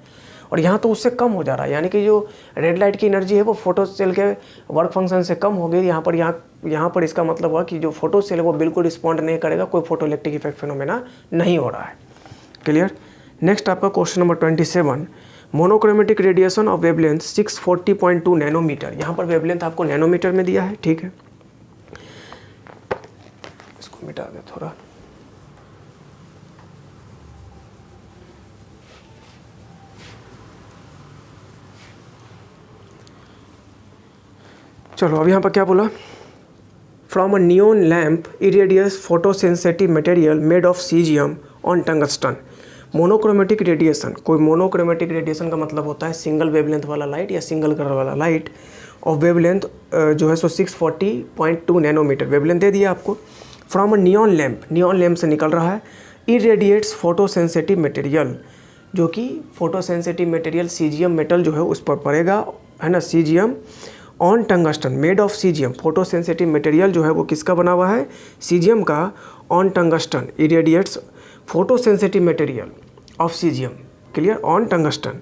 और यहाँ तो उससे कम हो जा रहा है, यानी कि जो रेड लाइट की एनर्जी है वो फोटो सेल के वर्क फंक्शन से कम हो गई। यहाँ पर इसका मतलब हुआ कि जो फोटो सेल है वो बिल्कुल रिस्पॉन्ड नहीं करेगा, कोई फोटो इलेक्ट्रिक इफेक्ट फिनोमेना नहीं हो रहा है। क्लियर। नेक्स्ट आपका question number 27, monochromatic radiation of wavelength 640.2 nanometre. यहाँ पर वेवलेंथ आपको नैनोमीटर में दिया है, ठीक है। इसको मिटा दे थोड़ा। चलो अब यहाँ पर क्या बोला, from a neon lamp irradiates photosensitive material made of caesium on tungsten. Monochromatic radiation, कोई मोनोक्रोमेटिक रेडिएशन का मतलब होता है सिंगल वेवलेंथ वाला लाइट या सिंगल कलर वाला लाइट, और वेवलेंथ जो है सो 640.2 नैनोमीटर वेवलेंथ दे दिया आपको। From a neon lamp, neon lamp से निकल रहा है, इरेडिएट्स फोटोसेंसिटिव मटेरियल, जो कि फोटोसेंसिटिव मटेरियल सीजियम मेटल जो है उस पर पड़ेगा, है ना, caesium on tungsten made of caesium. Photosensitive material जो है वो किसका बना हुआ है, सीजियम का, on tungsten irradiates photosensitive material of caesium, clear, on tungsten.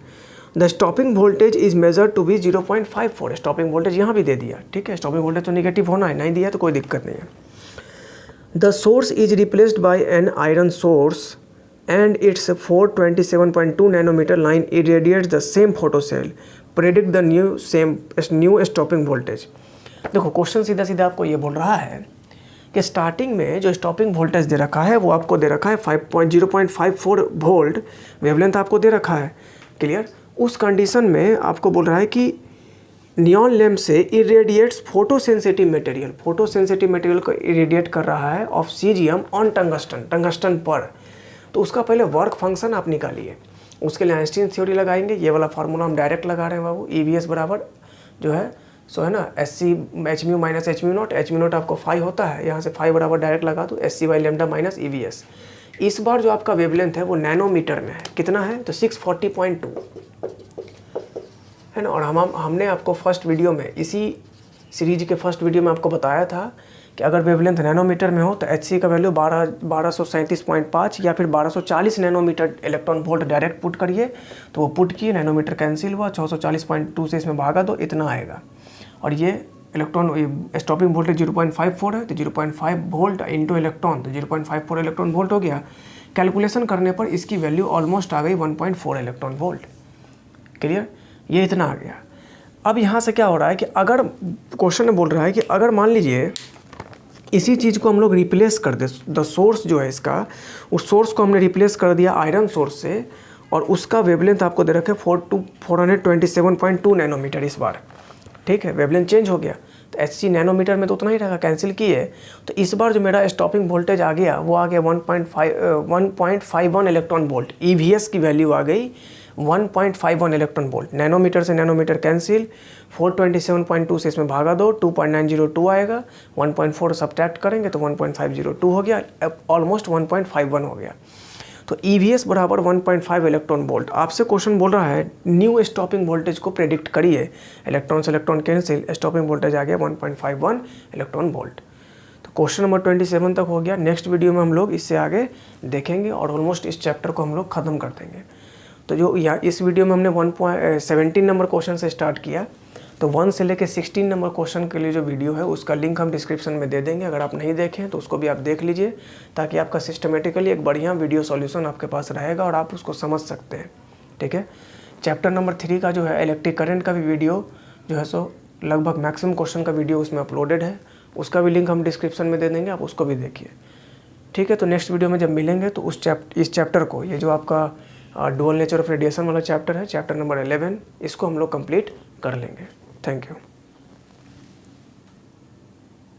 The stopping voltage is measure to be 0.54, stopping voltage यहाँ भी दे दिया, ठीक है। स्टॉपिंग वोल्टेज तो निगेटिव होना है, नहीं दिया तो कोई दिक्कत नहीं है। The source is replaced by an iron source and its 427.2 nanometer line irradiates the same photo cell, predict the new stopping voltage. देखो क्वेश्चन सीधा सीधा आपको ये बोल रहा है कि स्टार्टिंग में जो स्टॉपिंग वोल्टेज दे रखा है वो आपको दे रखा है 0.54 वोल्ट, वेवलेंथ आपको दे रखा है, क्लियर। उस कंडीशन में आपको बोल रहा है कि नियॉन लैम्प से इरेडिएट्स फोटोसेंसिटिव मटेरियल, फोटोसेंसिटिव मटेरियल को इरेडिएट कर रहा है of caesium on tungsten, tungsten पर। तो उसका पहले वर्क फंक्शन आप निकालिए, उसके लिए आइंस्टीन थ्योरी लगाएंगे। ये वाला फार्मूला हम डायरेक्ट लगा रहे हैं बाबू, ई वी एस बराबर जो है सो है ना S C H mu minus H mu naught, H mu naught आपको 5 होता है, यहाँ से 5 बराबर डायरेक्ट लगा दो S C by lambda minus E V S. इस बार जो आपका वेवलेंथ है वो नैनोमीटर में है, कितना है तो 640.2 है ना। और हमने आपको फर्स्ट वीडियो में इसी सीरीज के फर्स्ट वीडियो में आपको बताया था कि अगर वेवलेंथ नैनोमीटर में हो तो HC का वैल्यू 1237.5 या फिर 1240 nanometre electron volt direct put करिए, तो वो पुट किए, नैनोमीटर कैंसिल हुआ, 640.2 से इसमें भागा दो, इतना आएगा। और ये इलेक्ट्रॉन स्टॉपिंग वोल्टेज 0.54 है, तो 0.5 वोल्ट इंटू इलेक्ट्रॉन, तो 0.54 इलेक्ट्रॉन वोल्ट हो गया। कैलकुलेशन करने पर इसकी वैल्यू ऑलमोस्ट आ गई 1.4 इलेक्ट्रॉन वोल्ट। क्लियर, ये इतना आ गया। अब यहाँ से क्या हो रहा है कि अगर क्वेश्चन में बोल रहा है कि अगर मान लीजिए इसी चीज़ को हम लोग रिप्लेस कर दे, द सोर्स जो है इसका, उस सोर्स को हमने रिप्लेस कर दिया आयरन सोर्स से, और उसका वेवलेंथ आपको दे रखे 427.2 नैनोमीटर इस बार। ठीक है, वेवलेंथ चेंज हो गया, तो HC नैनोमीटर में तो उतना ही रहेगा, कैंसिल किए। तो इस बार जो मेरा स्टॉपिंग वोल्टेज आ गया वो आ गया 1.51 इलेक्ट्रॉन वोल्ट। EVS की वैल्यू आ गई 1.51 इलेक्ट्रॉन वोल्ट। नैनोमीटर से नैनोमीटर कैंसिल, 427.2 से इसमें भागा दो, 2.902 आएगा, 1.4 सब्ट्रैक्ट करेंगे तो 1.502 हो गया, ऑलमोस्ट 1.51 हो गया। तो EVS बराबर 1.5 इलेक्ट्रॉन वोल्ट। आपसे क्वेश्चन बोल रहा है न्यू स्टॉपिंग वोल्टेज को प्रेडिक्ट करिए, इलेक्ट्रॉन से इलेक्ट्रॉन कैंसिल, स्टॉपिंग वोल्टेज आ गया 1.51 इलेक्ट्रॉन वोल्ट। तो क्वेश्चन नंबर 27 तक हो गया। नेक्स्ट वीडियो में हम लोग इससे आगे देखेंगे और ऑलमोस्ट इस चैप्टर को हम लोग ख़त्म कर देंगे। तो जो इस वीडियो में हमने 17 नंबर क्वेश्चन से स्टार्ट किया, तो 1 से लेकर 16 नंबर क्वेश्चन के लिए जो वीडियो है उसका लिंक हम डिस्क्रिप्शन में दे देंगे। अगर आप नहीं देखें तो उसको भी आप देख लीजिए, ताकि आपका सिस्टमेटिकली एक बढ़िया वीडियो सॉल्यूशन आपके पास रहेगा और आप उसको समझ सकते हैं। ठीक है, चैप्टर नंबर 3 का जो है इलेक्ट्रिक करंट का भी वीडियो जो है सो लगभग मैक्सिमम क्वेश्चन का वीडियो उसमें अपलोडेड है, उसका भी लिंक हम डिस्क्रिप्शन में दे देंगे, आप उसको भी देखिए। ठीक है, तो नेक्स्ट वीडियो में जब मिलेंगे तो इस चैप्टर को, ये जो आपका डुअल नेचर ऑफ रेडिएशन वाला चैप्टर है, चैप्टर नंबर 11, इसको हम लोग कंप्लीट कर लेंगे। Thank you.